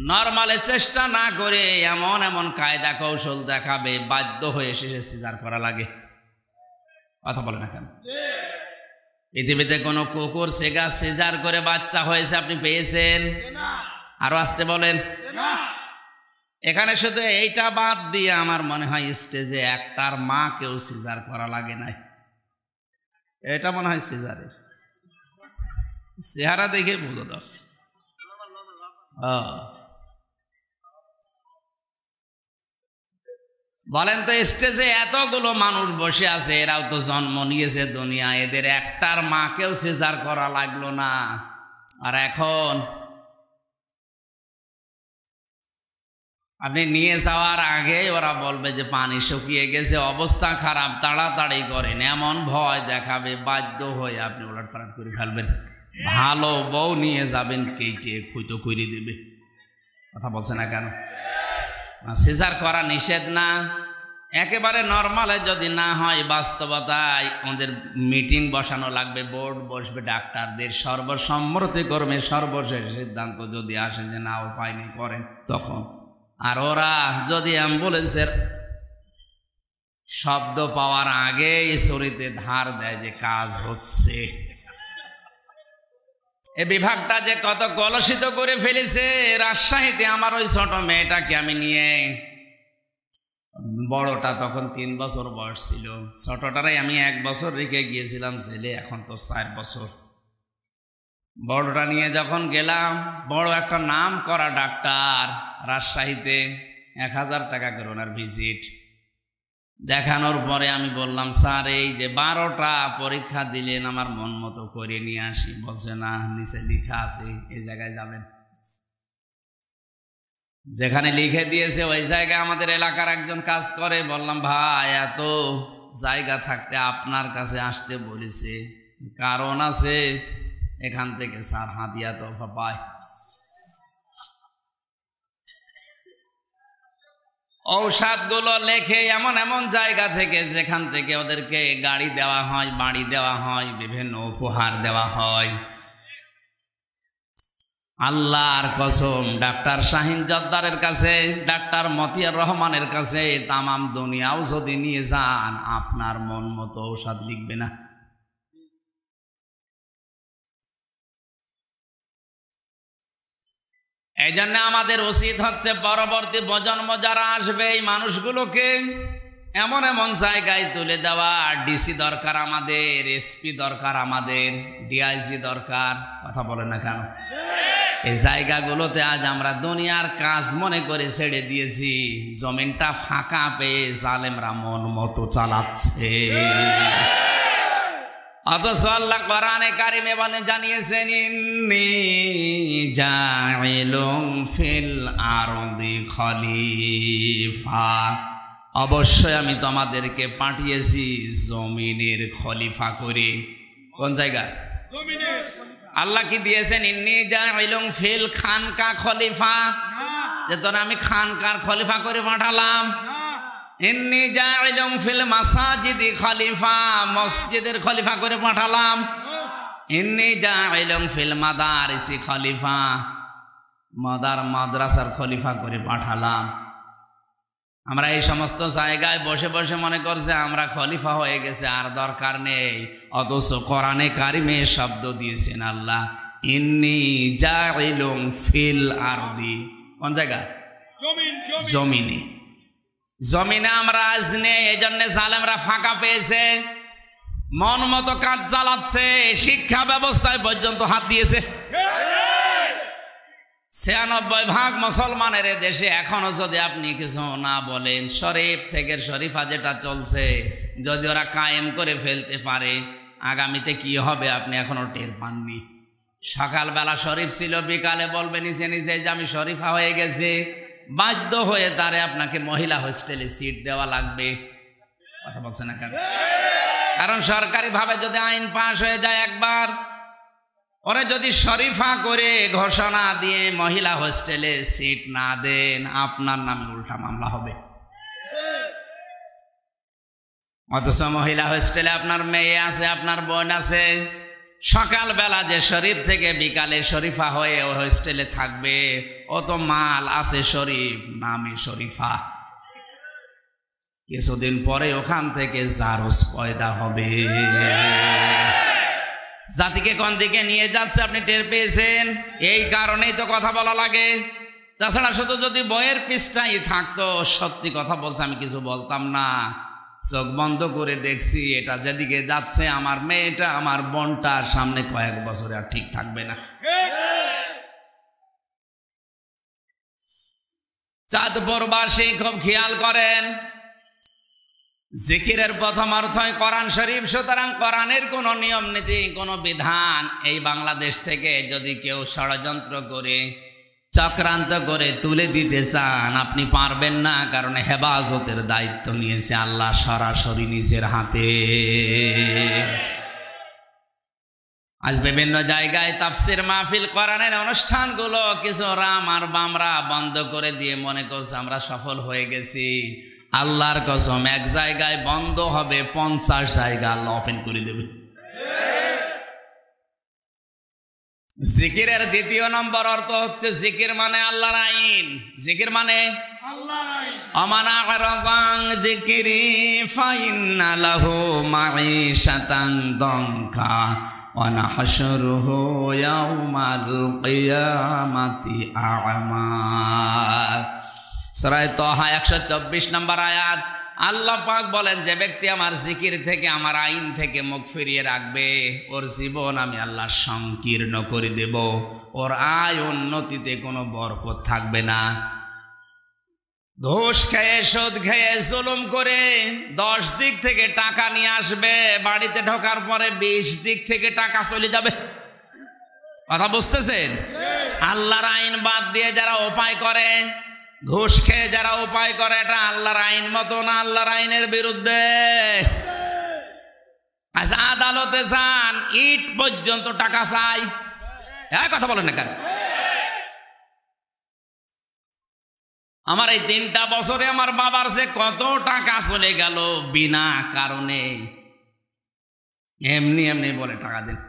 নরমালে চেষ্টা না করে এমন এমন কায়দা কৌশল দেখাবে, বাধ্য হয়ে শেষে সিজার করা লাগে। কথা বলে না কেন? পৃথিবীতে কোনো কুকুর সিজার করে বাচ্চা হয়েছে আপনি পেয়েছেন? আরো আসতে বলেন। এখানে শুধু এইটা বাদ দিয়ে আমার মনে হয় স্টেজে একটার মা কেউ সিজার করা লাগে নাই। এটা মনে হয় সিজারের চেহারা দেখে বুঝো দশ। বলেন তো, স্টেজে এতগুলো মানুষ বসে আছে, এরাও তো জন্ম নিয়েছে দুনিয়া, এদের একটার মাকেও সিজার করা লাগলো না। আর এখন আপনি নিয়ে যাওয়ার আগে ওরা বলবে যে পানি শুকিয়ে গেছে, অবস্থা খারাপ, তাড়াতাড়ি করেন, এমন ভয় দেখাবে, বাধ্য হয়ে আপনি ওলটপালট করে ফেলবেন। ভালো বউ নিয়ে যাবেন, কেটে খুঁতো করে দেবে। কথা বলছে না কেন? সিজার করা নিষেধ না, একেবারে নর্মালে যদি না হয়, বাস্তবতায় ওদের মিটিং বসানো লাগবে, বোর্ড বসবে, ডাক্তারদের সর্বসম্মতিক্রমে সর্বশেষ সিদ্ধান্ত যদি আসে যে না উপায় নেই করেন, তখন। আর ওরা যদি অ্যাম্বুলেন্সের শব্দ পাওয়ার আগে শরীরে ধার দেয় যে কাজ হচ্ছে। এই বিভাগটা যে কত কলুষিত করে ফেলেছে। রাজশাহীতে আমার ওই ছোট মেয়েটাকে আমি নিয়ে, বড়টা তখন 3 বছর বয়স ছিল, ছোটটারাই আমি 1 বছর রেখে গিয়েছিলাম ছেলে, এখন তো 4 বছর। বড়টা নিয়ে যখন গেলাম, বড় একটা নাম করা ডাক্তার রাজশাহীতে, 1000 টাকা করে ওনার ভিজিট। দেখানোর পরে আমি বললাম, স্যার এই যে 12টা পরীক্ষা দিলেন আমার মন মতো করে নিয়ে আসি। বলছে না, নিচে লেখা আছে এই জায়গায় যাবেন। যেখানে লিখে দিয়েছে ওই জায়গায় আমাদের এলাকার একজন কাজ করে। বললাম, ভাই এত জায়গা থাকতে আপনার কাছে আসতে বলেছে, কারণ আছে, এখান থেকে স্যার হাদিয়া তোফা পায়। ঔষধগুলো লেখে এমন এমন জায়গা থেকে যেখান থেকে ওদেরকে গাড়ি দেওয়া হয়, বাড়ি দেওয়া হয়, বিভিন্ন উপহার দেওয়া হয়। আল্লাহর কসম, ডাক্তার শাহিন জদ্দারের কাছে, ডাক্তার মতিয়ার রহমানের কাছে তামাম দুনিয়াও যদি নিয়ে যান, আপনার মন মতো ঔষধ লিখবে না। এই জন্য আমাদের উচিত হচ্ছে পরবর্তী প্রজন্ম যারা আসবে এই মানুষগুলোকে এমন এমন জায়গায় তুলে দেওয়া। ডিসি দরকার আমাদের, এসপি দরকার আমাদের, ডিআইজি দরকার। কথা বলে না কেন? এই জায়গাগুলোতে আজ আমরা দুনিয়ার কাজ মনে করে ছেড়ে দিয়েছি। জমিনটা ফাঁকা পেয়ে জালেমরা মন মতো চালাচ্ছে। অথচ আল্লাহ কোরআনে কারিমে বলে জানিয়েছেন, ইন্নী জাইলুম ফিল আরদি খলিফা, অবশ্যই আমি তোমাদেরকে পাঠিয়েছি জমিনের খলিফা করে। কোন জায়গা? জমিনের। আল্লাহ কি দিয়েছেন? ইন্নী জাইলুম ফিল খানকা খলিফা, যে তোরা আমি খানকার খলিফা করে পাঠালাম। ইন্নী জাইলুম ফিল মাসাজিদি খলিফা, মসজিদের খলিফা করে পাঠালাম। ইন্নী জাইলুম ফিল মাদারিসি খলিফা, মাদ্রাসার খলিফা করে পাঠালাম। আমরা এই সমস্ত জায়গায় বসে বসে মনে করছে আমরা খলিফা হয়ে গেছে, আর দরকার নেই। অথচ কোরআনে কারিমে শব্দ দিয়েছেন আল্লাহ, ইন্নী জাইলুম ফিল আরদি। কোন জায়গা? জমিনে। জমিনে আমরা আজ নেই, এই জন্য জালেমরা ফাঁকা পেয়েছে, মন মতো কাজ চালাচ্ছে। শিক্ষা ব্যবস্থায় পর্যন্ত হাত দিয়েছে। ৯৬% মুসলমানের দেশে এখনো যদি আপনি কিছু না বলেন, শরীফ থেকে শরীফা যেটা চলছে যদি ওরা কায়েম করে ফেলতে পারে, আগামীতে কি হবে আপনি এখনো টের পাননি। সকালবেলা শরীফ ছিল, বিকালে বলবে নিচে নিচে যে আমি শরীফা হয়ে গেছে। বাধ্য হয়ে তারে আপনাকে মহিলা হোস্টেলে সিট দেওয়া লাগবে। কথা বলছে না কেন? কারণ সরকারিভাবে যদি আইন পাশ হয়ে যায় একবার, ওরে যদি শরীফা করে ঘোষণা দিয়ে মহিলা হোস্টেলে সিট না দেন, আপনার নামে উল্টা মামলা হবে। অথচ মহিলা হোস্টেলে আপনার মেয়ে আছে, আপনার বোন আছে, সকালবেলা যে শরীফ থেকে বিকালে শরীফা হয়ে ও হোস্টেলে থাকবে, ও তো মাল আছে শরীফ, নামে শরীফা। কিছুদিন পরে ওখান থেকে জারজ পয়দা হবে। জাতিকে কোন দিকে নিয়ে যাচ্ছে আপনি টের পেয়েছেন। এই কারণেই তো কথা বলা লাগে। তাছাড়া শুধু যদি বইয়ের পৃষ্ঠাই থাকতো, সত্যি কথা বলছে, আমি কিছু বলতাম না। চোখ বন্ধ করে দেখছি এটা যেদিকে যাচ্ছে, আমার মেয়েটা, আমার বোনটা সামনে কয়েক বছরে আর ঠিক থাকবে না। চাঁদপুরবাসী খুব খেয়াল করেন, জিকিরের প্রথম অর্থই কোরআন শরীফ। সুতরাং কোরআনের কোনো নিয়ম নীতি, কোনো বিধান এই বাংলাদেশ থেকে যদি কেউ ষড়যন্ত্র করে, চক্রান্ত করে তুলে দিতে চান, আপনি পারবেন না। কারণ হেফাজতের দায়িত্ব নিয়েছে আল্লাহ সরাসরি নিজের হাতে। আজ বিভিন্ন জায়গায় তাফসির মাহফিল, কোরআনের অনুষ্ঠানগুলো কিছু রাম আর বামরা বন্ধ করে দিয়ে মনে করছে আমরা সফল হয়ে গেছি। আল্লাহর কসম, এক জায়গায় বন্ধ হবে, 50 জায়গা আল্লাহ ওপেন করে দেবে। জিকিরের দ্বিতীয় নম্বর অর্থ হচ্ছে, জিকির মানে আল্লাহর আইন। জিকির মানে আল্লাহর আইন। আমানা আরাদান যিকরি ফাইন্না লাহু মাঈশাতান দনকা ওয়া নাহশুরুহু ইয়াউমাল কিয়ামাতি আ'মা। সূরা তাহা 124 নম্বর আয়াত। আল্লাহ পাক বলেন, যে ব্যক্তি আমার জিকির থেকে, আমার আইন থেকে মুখ ফিরিয়ে রাখবে, ওর জীবন আমি আল্লাহ সংকীর্ণ করে দেব। ওর আয় উন্নতিতে কোনো বরকত থাকবে না। ঘুষ খেয়ে সুদ খেয়ে জুলুম করে 10 দিক থেকে টাকা নিয়ে আসবে, বাড়িতে ঢোকার পরে 20 দিক থেকে টাকা চলে যাবে। কথা বুঝতেছেন? আল্লাহর আইন বাদ দিয়ে যারা উপায় করে, ঘুষ খেয়ে যারা উপায় করে, এটা আল্লাহর আইন মতো না, আল্লাহর আইনের বিরুদ্ধে। আচ্ছা, আদালতে যান, ইট পর্যন্ত টাকা চাই। কথা বলেন না কেন? আমার এই 3টা বছরে আমার বাবার যে কত টাকা চলে গেল বিনা কারণে, এমনি এমনি বলে টাকা দিন।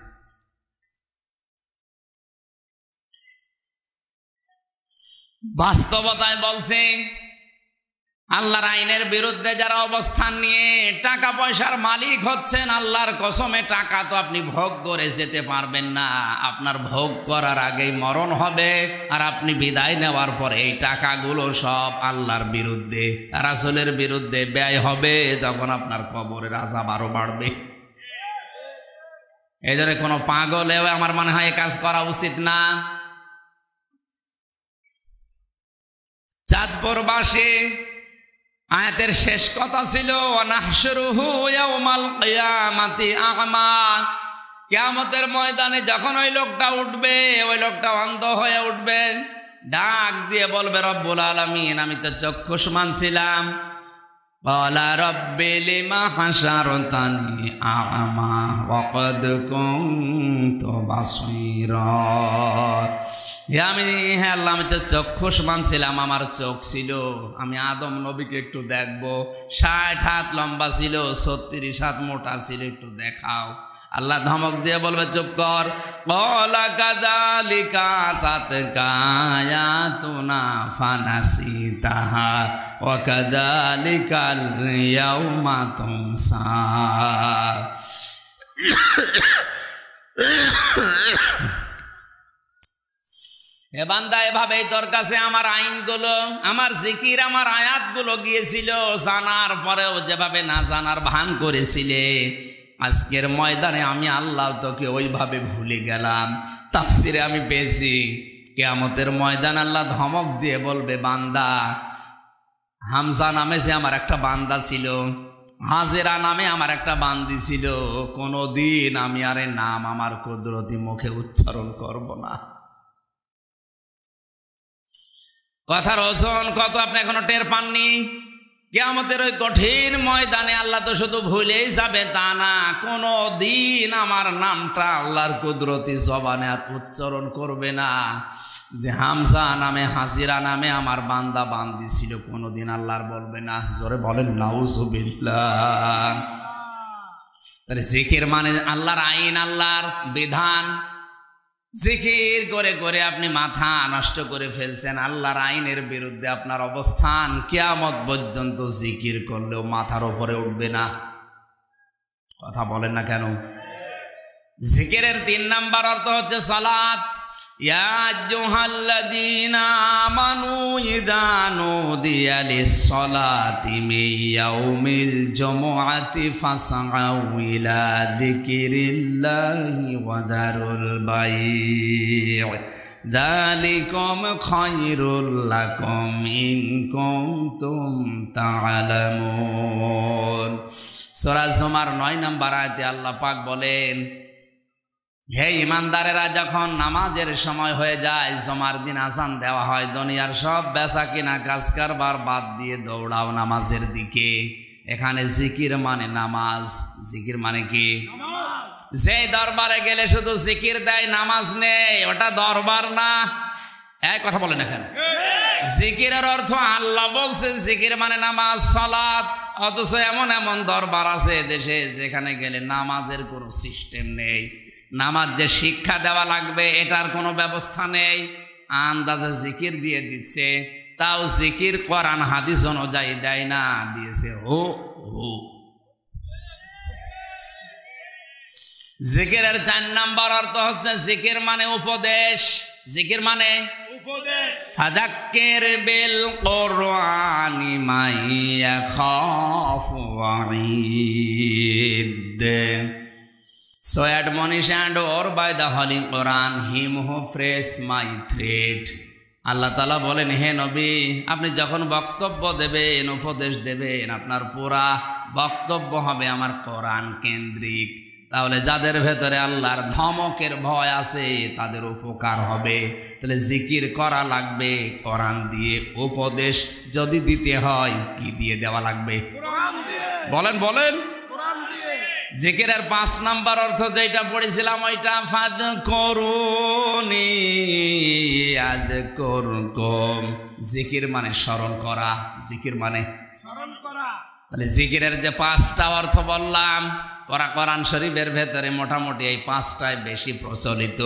বাস্তবতায় বলছে, আল্লাহর আইনের বিরুদ্ধে যারা অবস্থান নিয়ে টাকা পয়সার মালিক হচ্ছেন, আল্লাহর কসমে টাকা তো আপনি ভোগ করে যেতে পারবেন না। আপনার ভোগ করার আগেই মরণ হবে, আর আপনি বিদায় নেওয়ার পরে এই টাকাগুলো সব আল্লাহর বিরুদ্ধে, রাসূলের বিরুদ্ধে ব্যয় হবে। তখন আপনার কবরের আযাব আরো বাড়বে। এই জন্য কোনো পাগলেও আমার মনে হয় কাজ করা উচিত না। চাঁদপুরবাসী আয়াতের শেষ কথা ছিল, ওয়ানাহশুরুহু ইয়াউমাল কিয়ামাতি আ'মা। কিয়ামতের ময়দানে যখন ওই লোকটা উঠবে, ওই লোকটা অন্ধ হয়ে উঠবে, ডাক দিয়ে বলবে, রব্বুল আলামিন, আমি তো চক্ষুষ্মান ছিলাম। ক্বালা রব্বি লিমা হাশারতানি আ'মা ওয়া ক্বাদ কুনতু বাসীরা। হ্যাঁ আল্লাহ, আমি তো চক্ষুষ্মান ছিলাম, আমার চোখ ছিল, আমি আদম নবীকে একটু দেখবো। 60 হাত লম্বা ছিল, 36 হাত মোটা ছিল, একটু দেখাও। আল্লাহ ধমক দিয়ে বলবে, চুপ কর। ক্বালা কাযালিকা আতাতকা আয়াতুনা ফানাসিতাহা ওয়া কাযালিকাল ইয়াউমা তুনসা। এ বান্দা, এভাবেই তোর কাছে আমার আইনগুলো, আমার জিকির, আমার আয়াতগুলো গিয়েছিল, জানার পরেও যেভাবে না জানার ভান করেছিলে, আজকের ময়দানে আমি আল্লাহ তোকে ওইভাবে ভুলে গেলাম। তাফসিরে আমি পেয়েছি, কিয়ামতের ময়দান আল্লাহ ধমক দিয়ে বলবে, বান্দা, হামজা নামে যে আমার একটা বান্দা ছিল, হাজেরা নামে আমার একটা বান্দি ছিল, কোনোদিন আমি আরে নাম আমার কুদরতি মুখে উচ্চারণ করব না। কথার ওজন কত আপনি এখনো টের পাননি? কিয়ামতের ওই কঠিন ময়দানে আল্লাহ তো শুধু ভুলেই যাবে তা না, কোনো দিন আমার নামটা আল্লাহর কুদরতি জবানে আর উচ্চারণ করবে না। যে হামজা নামে, হাজিরা নামে আমার বান্দা বান্দি ছিল, কোনোদিন আল্লাহর বলবে না। জোরে বলেন নাউজুবিল্লাহ। তাহলে জিকির মানে আল্লাহর আইন, আল্লাহর বিধান। জিকির করে করে আপনি মাথা নষ্ট করে ফেলছেন। আল্লাহর আইনের বিরুদ্ধে আপনার অবস্থান, কিয়ামত পর্যন্ত জিকির করলেও মাথার উপরে উঠবে না। কথা বলেন না কেন? জিকিরের 3 নাম্বার অর্থ হচ্ছে সালাত। ইয়া আইয়ুহাল্লাযীনা আমানু ইযা নুদিয়া লিস-সালাতি মিন ইয়াউমিল জুমআতি ফাসআউ ইলা যিকিরিল্লাহি ওয়া দারুল বাই', যালিকুম খায়রুল লাকুম ইন কুনতুম তা'লামুন। সূরা জুমার 9 নম্বর আয়াতে আল্লাহ পাক বলেন, হে ইমানদারেরা, যখন নামাজের সময় হয়ে যায়, জুমার দিন আযান দেওয়া হয়, দুনিয়ার সব বেচা কিনা কাজ কারবার বাদ দিয়ে দৌড়াও নামাজের দিকে। এখানে জিকির মানে নামাজ। জিকির মানে কি? যে দরবারে গেলে শুধু জিকির দেয়, নামাজ নেই, ওটা দরবার না। এক কথা বলেন এখানে। জিকিরের অর্থ আল্লাহ বলছেন জিকির মানে নামাজ, সালাত। অথচ এমন এমন দরবার আছে দেশে যেখানে গেলে নামাজের কোনো সিস্টেম নেই। নামাজ যে শিক্ষা দেওয়া লাগবে এটার কোনো ব্যবস্থা নেই, আন্দাজে জিকির দিয়ে দিচ্ছে। তাও জিকির কোরআন হাদিস অনুযায়ী দেয় না, দিয়েছে হো হো। জিকিরের 4 নম্বর অর্থ হচ্ছে জিকির মানে উপদেশ। জিকির মানে উপদেশ। ফাযাক্কির বিল কুরআনি মান ইয়াখাফু ওয়াঈদ। So admonish and or by the Holy Quran him who fears my threat. আল্লাহ তাআলা বলেন, হে নবী, আপনি যখন বক্তব্য দেবেন, উপদেশ দেবেন, আপনার পুরা বক্তব্য হবে আমার কোরআন কেন্দ্রিক। তাহলে যাদের ভেতরে আল্লাহর ধমকের ভয় আছে তাদের উপকার হবে। তাহলে জিকির করা লাগবে কোরআন দিয়ে। উপদেশ যদি দিতে হয় কি দিয়ে দেওয়া লাগবে? বলেন বলেন। জিকিরের 5 নাম্বার অর্থ যেটা পড়েছিলাম ওইটা ফাযকুরুনি আযকুরকুম। জিকির মানে স্মরণ করা, জিকির মানে স্মরণ করা। তাহলে জিকিরের যে 5টা অর্থ বললাম, কোরআন শরীফের ভেতরে মোটামুটি এই 5টাই বেশি প্রচলিত।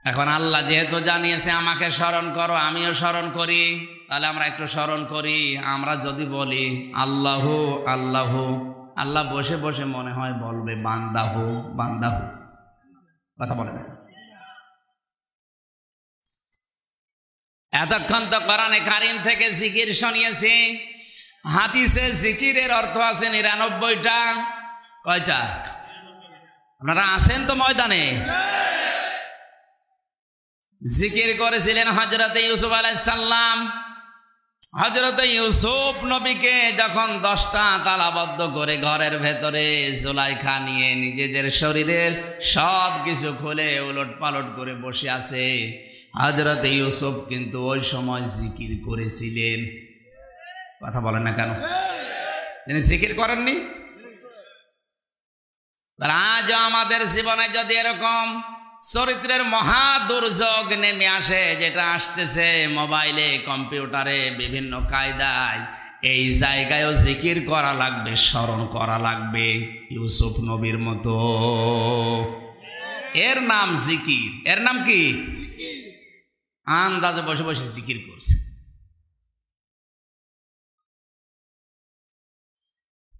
এখন আল্লাহ যেহেতু জানিয়েছে আমাকে স্মরণ করো, আমিও স্মরণ করি, তাহলে আমরা একটু স্মরণ করি। আমরা যদি বলি আল্লাহু আল্লাহু, আল্লাহ বসে বসে মনে হয় বলবে বান্দাহু বান্দাহু, কথা বলে না। এতক্ষণ তো কোরআনে কারিম থেকে জিকির শুনিয়েছি। হাদিসে জিকিরের অর্থ আছে 99টা। কয়টা? আপনারা আছেন তো ময়দানে? জিকির করেছিলেন হযরতে ইউসুফ আলাইহিস সালাম। হযরতে ইউসুফ নবীকে যখন 10টা তালাবদ্ধ করে ঘরের ভেতরে জুলাইখা নিয়ে নিজেদের শরীরের সব কিছু খুলে উলট পালট করে বসে আছে, হযরতে ইউসুফ কিন্তু ওই সময় জিকির করেছিলেন। কথা বলেন না কেন? তিনি জিকির করেননি? আজও আমাদের জীবনে যদি এরকম চরিত্রের মহা দুর্যোগ নেমে আসে, যেটা আসতেছে মোবাইলে, কম্পিউটারে, বিভিন্ন কায়দায়, এই জায়গায়ও জিকির করা লাগবে, স্মরণ করা লাগবে ইউসুফ নবীর মতো। এর নাম জিকির। এর নাম কি? আন্দাজে বসে বসে জিকির করছে।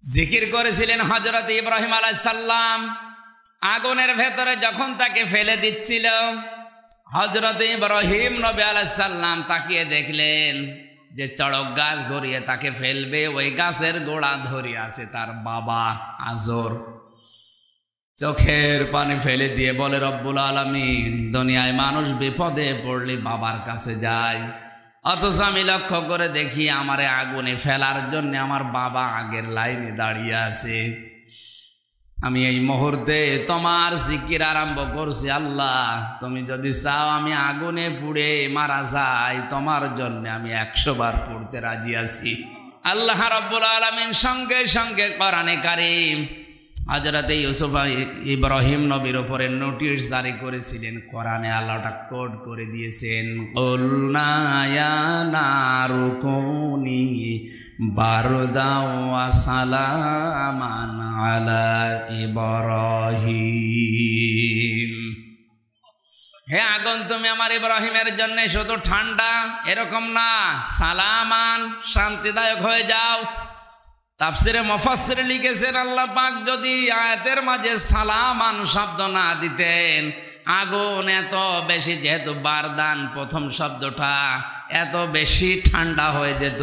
জিকির করেছিলেন হযরত ইব্রাহিম আলাইহিস সালাম। আগুনের ভেতরে যখন তাকে ফেলে দিচ্ছিল, হযরত ইব্রাহিম নবী আলাইহিস সালাম তাকিয়ে দেখলেন যে চড়ক গাছ ঘুরিয়ে তাকে ফেলবে, ওই গাছের গোড়া ধরে আছে তার বাবা আজর। চোখের পানি ফেলে দিয়ে বলে, রব্বুল আলামিন, দুনিয়ায় মানুষ বিপদে পড়লে বাবার কাছে যায়, অথচ আমি লক্ষ্য করে দেখি আমারে আগুনে ফেলার জন্য আমার বাবা আগের লাইনে দাঁড়িয়ে আছে। আমি এই মুহূর্তে তোমার জিকির আরম্ভ করছি। আল্লাহ, তুমি যদি চাও আমি আগুনে পুড়ে মারা যাই, তোমার জন্য আমি 100 বার পড়তে রাজি আছি। আল্লাহ রাব্বুল আলামিন সঙ্গে সঙ্গে কোরআনে কারীম হযরত ইউসুফ ইব্রাহিম নবীর উপরে নোটিশ জারি করেছিলেন। কোরআনে আল্লাহটা কোড করে দিয়েছেন, কুলনা ইয়া নারু কুনি বারদাও ওয়া সালামান আলা ইব্রাহিম। হে আগুন, তুমি আমার ইব্রাহিমের জন্য শুধু ঠান্ডা এরকম না, সালামান, শান্তিদায়ক হয়ে যাও। তাফসিরে মুফাসসির লিখেছেন, আল্লাহ পাক যদি আয়াতের মাঝে সালামান শব্দ না দিতেন, আগুন এত বেশি, যেহেতু বারদান প্রথম শব্দটা, এত বেশি ঠান্ডা হয়ে যেত,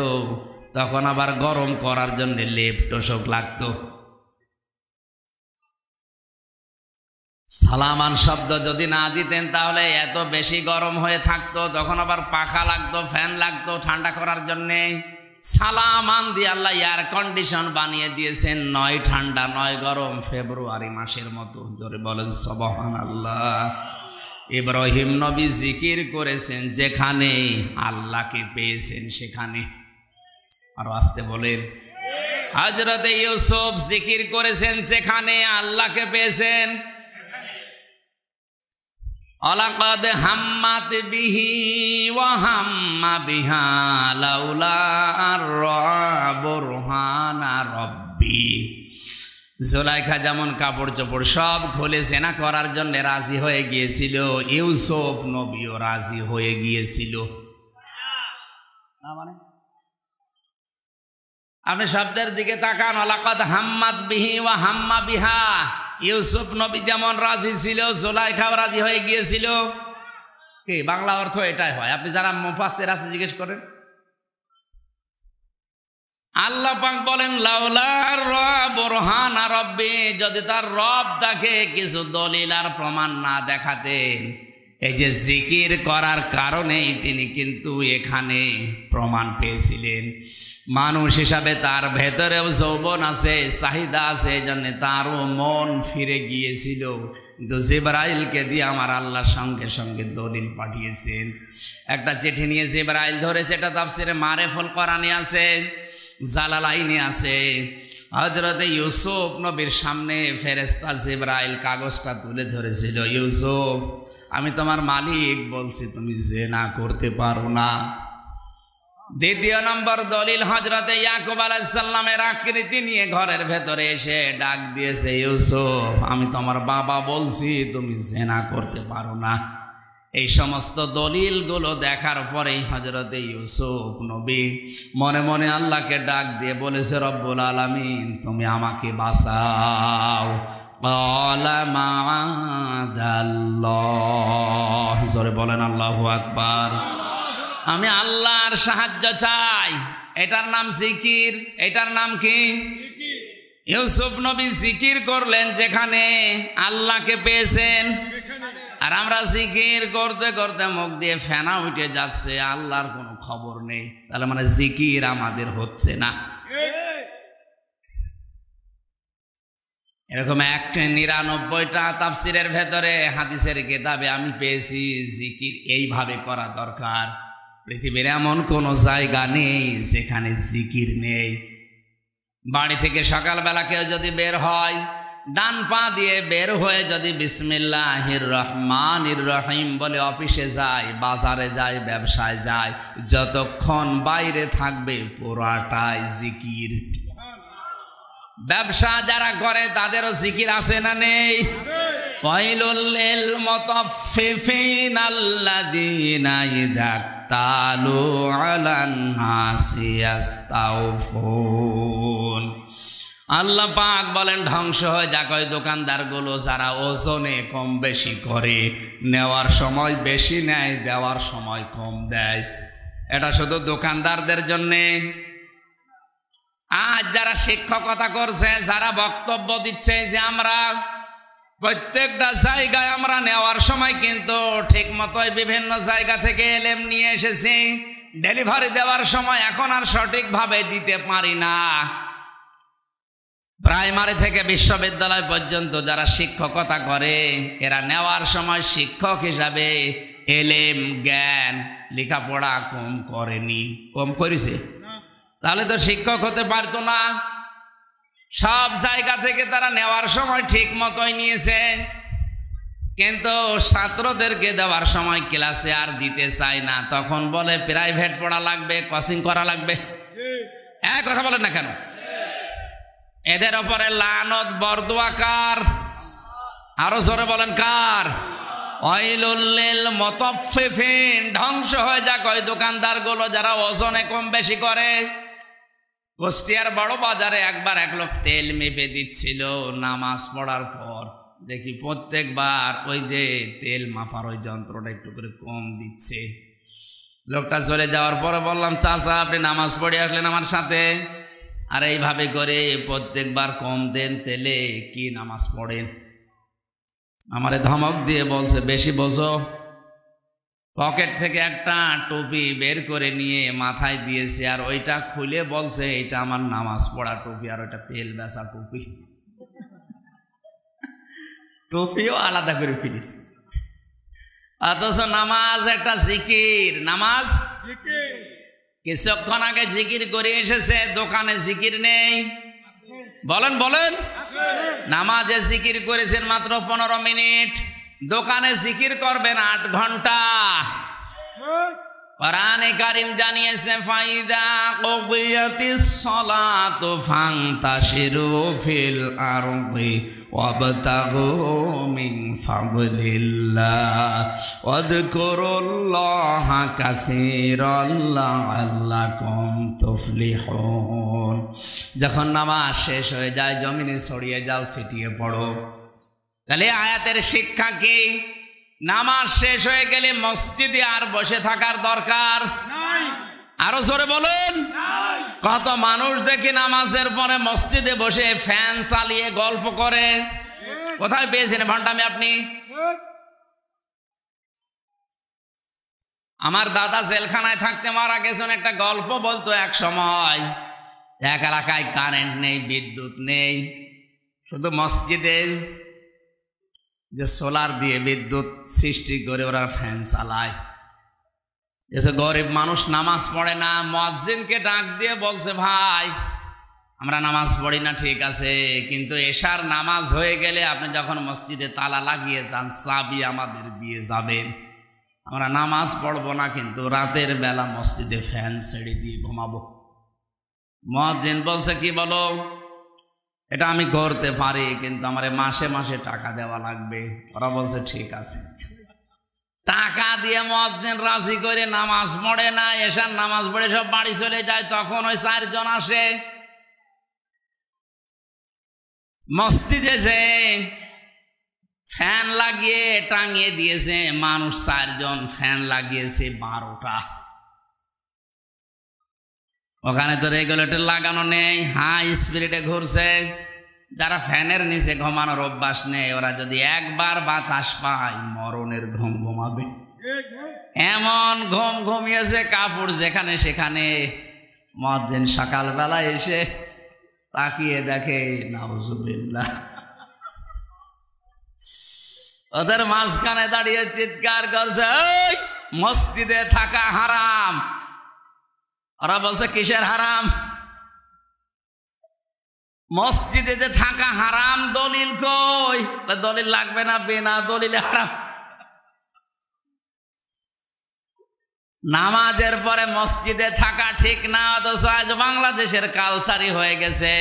তখন আবার গরম করার জন্য লেপ তোষক লাগতো। সালামান শব্দ যদি না দিতেন তাহলে এত বেশি গরম হয়ে থাকতো, তখন আবার পাখা লাগতো, ফ্যান লাগতো ঠান্ডা করার জন্যে। সালামান দিয়ে আল্লাহ এয়ার কন্ডিশন বানিয়ে দিয়েছেন, নয় ঠান্ডা নয় গরম, ফেব্রুয়ারি মাসের মতো। জোরে বলেন সুবহানাল্লাহ। ইব্রাহিম নবী জিকির করেছেন যেখানে আল্লাহকে পেয়েছেন সেখানে। আরো আসতে বলেন। হযরত ইউসুফ জিকির করেছেন যেখানে আল্লাহকে পেয়েছেন। অলাকাদ হাম্মাত বিহি ওয়া হাম্মা বিহা লাউলা বুরহানা রব্বি। জুলাইখা যেমন কাপড় চোপড় সব খুলে জেনা করার জন্য রাজি হয়ে গিয়েছিল, ইউসুফ নবীও রাজি হয়ে গিয়েছিল। আপনি শব্দের দিকে তাকান, অলাকাদ হাম্মাত বিহি ওয়া হাম্মা বিহা। ইউসুফ নবী যেমন রাজি ছিল, জুলাইখাও রাজি হয়ে গিয়েছিল। কি বাংলা অর্থ এটাই হয়। আপনি যারা মুফাসসির আছে জিজ্ঞেস করেন। আল্লাহ পাক বলেন, লাউলা বুরহানা রব্বি, যদি তার রব তাকে কিছু দলিল আর প্রমাণ না দেখাতেন, এই যে জিকির করার কারণেই তিনি কিন্তু এখানে প্রমাণ পেয়েছিলেন। মানুষ হিসাবে তার ভেতরেও যৌবন আছে, চাহিদা আছে, এই জন্য তারও মন ফিরে গিয়েছিল। কিন্তু জিবরাইলকে দিয়ে আমার আল্লাহ সঙ্গে সঙ্গে দলিল পাঠিয়েছেন। একটা চিঠি নিয়ে জিবরাইল ধরেছে, এটা তাফসিরে মারেফুল কোরআনে আছে, জালালাইনে আছে। হযরত ইউসুফ নবীর সামনে ফেরেশতা জিবরাইল কাগজটা তুলে ধরেছিল, ইউসুফ আমি তোমার মালিক বলছি তুমি জিনা করতে পারো না। দ্বিতীয় নম্বর দলিল, হযরত ইয়াকুব আলাইহিস সালামের আকৃতি নিয়ে ঘরের ভেতরে এসে ডাক দিয়েছে, ইউসুফ আমি তোমার বাবা বলছি তুমি জিনা করতে পারো না। এই সমস্ত দলিলগুলো দেখার পরেই হযরত ইউসুফ নবী মনে মনে আল্লাহকে ডাক দিয়ে বলেছে, রব্বুল আলামিন তুমি আমাকে বাঁচাও। ক্বালা মাআযাল্লাহ, জোরে বলেন আল্লাহু আকবার। আমি আল্লাহর সাহায্য চাই, এটার নাম জিকির। এটার নাম কি? ইউসুফ নবী জিকির করলেন যেখানে আল্লাহকে পেয়েছেন, আর আমরা জিকির করতে করতে মুখ দিয়ে ফেনা উঠে যাচ্ছে, আল্লাহর কোনো খবর নেই। তাহলে মানে জিকির আমাদের হচ্ছে না। এরকম 99টা তাফসিরের ভেতরে হাদিসের কিতাবে আমি পেয়েছি জিকির এইভাবে করা দরকার। পৃথিবীর এমন কোনো জায়গা নেই যেখানে জিকির নেই। বাড়ি থেকে সকালবেলা কেউ যদি বের হয়, ডান পা দিয়ে বের হয়ে যদি বিসমিল্লাহির রহমানির রহিম বলে অফিসে যায়, বাজারে যায়, ব্যবসায় যায়, যতক্ষণ বাইরে থাকবে পুরাটাই জিকির। ব্যবসা যারা করে তাদেরও জিকির আছে না নেই? ওয়াইলুল লিল মুতাফফিফিন আল্লাযীনা ইযা তালু আলান নাসি ইস্তাওফুন। আল্লাহ পাক বলেন ধ্বংস হয়ে যাক ওই দোকানদারগুলো যারা ওজনে কম বেশি করে, নেওয়ার সময় বেশি নেয়, দেওয়ার সময় কম দেয়। এটা শুধু দোকানদারদের জন্যে। আজ যারা শিক্ষকতা করছে, যারা বক্তব্য দিচ্ছে যে আমরা প্রত্যেকটা জায়গায় আমরা নেওয়ার সময় কিন্তু ঠিক মতোই বিভিন্ন জায়গা থেকে এলেম নিয়ে এসেছি, ডেলিভারি দেওয়ার সময় এখন আর সঠিকভাবে দিতে পারি না। প্রাইমারি থেকে বিশ্ববিদ্যালয় পর্যন্ত যারা শিক্ষকতা করে, এরা নেওয়ার সময় শিক্ষক হিসাবে এলেম জ্ঞান লেখাপড়া কম করেনি, কম করেছে, তাহলে তো শিক্ষক হতে পারতো না। সব জায়গা থেকে তারা নেওয়ার সময় ঠিক মতোই নিয়েছে, কিন্তু ছাত্রদেরকে দেওয়ার সময় ক্লাসে আর দিতে চায় না। তখন বলে প্রাইভেট পড়া লাগবে, কোচিং করা লাগবে। এক কথা বলেন না কেন? এদের ওপরে লানত বরদোয়া কার? আরো জোরে বলেন কার? ওয়াইলুল লিল মুতাফফিফিন, ধ্বংস হয়ে যাক ওই দোকানদারগুলো যারা ওজনে কম বেশি করে। কুষ্টিয়ার বড় বাজারে একবার এক লোক তেল মেপে দিচ্ছিল নামাজ পড়ার পর। দেখি প্রত্যেকবার ওই যে তেল মাপার ওই যন্ত্রটা একটু করে কম দিচ্ছে। লোকটা চলে যাওয়ার পরে বললাম, চাচা আপনি নামাজ পড়ে আসলেন আমার সাথে, আর এইভাবে করে প্রত্যেকবার কম দেন তেলে, কি নামাজ পড়েন? আমারে ধমক দিয়ে বলছে, বেশি বোঝো। পকেট থেকে একটা টুপি বের করে নিয়ে মাথায় দিয়েছে, আর ওইটা খুলে বলছে এটা আমার নামাজ পড়া টুপি, আর ওইটা তেল বেচা টুপি। টুপিও আলাদা করে ফিরিস। অথচ নামাজ একটা জিকির, নামাজ কিছুক্ষণ আগে জিকির করে এসেছে, দোকানে জিকির নেই। বলেন বলেন, নামাজে জিকির করেছেন মাত্র 15 মিনিট, দোকানে জিকির করবেন 8 ঘন্টা। কোরআনে কারীম জানিয়েছে, ফাইদা কুদিয়াতিস সালাতু ফান্তাশিরু ফিল আরদি ওয়াবতাগু মিন ফাদলিল্লাহ ওয়াযকুরুল্লাহা কাসীরান লাআল্লাকুম তুফলিহুন। যখন নামাজ শেষ হয়ে যায়, জমিনে ছড়িয়ে যাও, ছিটিয়ে পড়ো। তাহলে আয়াতের শিক্ষা কি? নামাজ শেষ হয়ে গেলে মসজিদে আর বসে থাকার দরকার নাই। আরো জোরে বলুন। কত মানুষ দেখি নামাজের পরে মসজিদে বসে ফ্যান চালিয়ে গল্প করে। কোথায় পেয়েছেন ভান্ডামি আপনি? আমার দাদা জেলখানায় থাকতে মারা গেছেন, একটা গল্প বলতো এক সময়। এক এলাকায় কারেন্ট নেই, বিদ্যুৎ নেই, শুধু মসজিদে যে সোলার দিয়ে বিদ্যুৎ সৃষ্টি করে ওরা ফ্যান চালায়। এসে গরিব মানুষ নামাজ পড়ে না, মুয়াজ্জিনকে ডাক দিয়ে বলছে, ভাই আমরা নামাজ পড়ি না ঠিক আছে, কিন্তু এশার নামাজ হয়ে গেলে আপনি যখন মসজিদে তালা লাগিয়ে যান চাবি আমাদের দিয়ে যাবেন। আমরা নামাজ পড়বো না, কিন্তু রাতের বেলা মসজিদে ফ্যান ছেড়ে দিয়ে ঘুমাবো। মুয়াজ্জিন বলছে, কি বলো? এটা আমি করতে পারি, কিন্তু আমার মাসে মাসে টাকা দেওয়া লাগবে। ওরা বলছে ঠিক আছে। টাকা দিয়ে মুয়াজ্জিন রাজি করে নামাজ পড়ে না, এশার নামাজ পড়ে সব বাড়ি চলে যায়। তখন ওই 4 জন আসে মসজিদে, যে ফ্যান লাগিয়ে টাঙিয়ে দিয়েছে মানুষ 4 জন, ফ্যান লাগিয়েছে 12টা। ওখানে তো রেগুলেটর লাগানো নেই, হাই স্পিডে ঘুরছে। যারা ফ্যানের নিচে ঘুমানোর অভ্যাস নেই, ওরা যদি একবার বাতাস পায় মরণের ঘুম ঘুমাবে। এমন ঘুম ঘুমিয়েছে, কাপড় যেখানে সেখানে। মুয়াজ্জিন সকালবেলা এসে তাকিয়ে দেখে, নাউজুবিল্লাহ, ওদের মাঝখানে দাঁড়িয়ে চিৎকার করছে, এই মসজিদে থাকা হারাম। ওরা বলছে, কিসের হারাম? মসজিদে যে থাকা হারাম, দলিল কই? দলিল লাগবে না, বিনা দলিলে হারাম। নামাজের পরে মসজিদে থাকা ঠিক না, অথচ আজ বাংলাদেশের কালচারই হয়ে গেছে।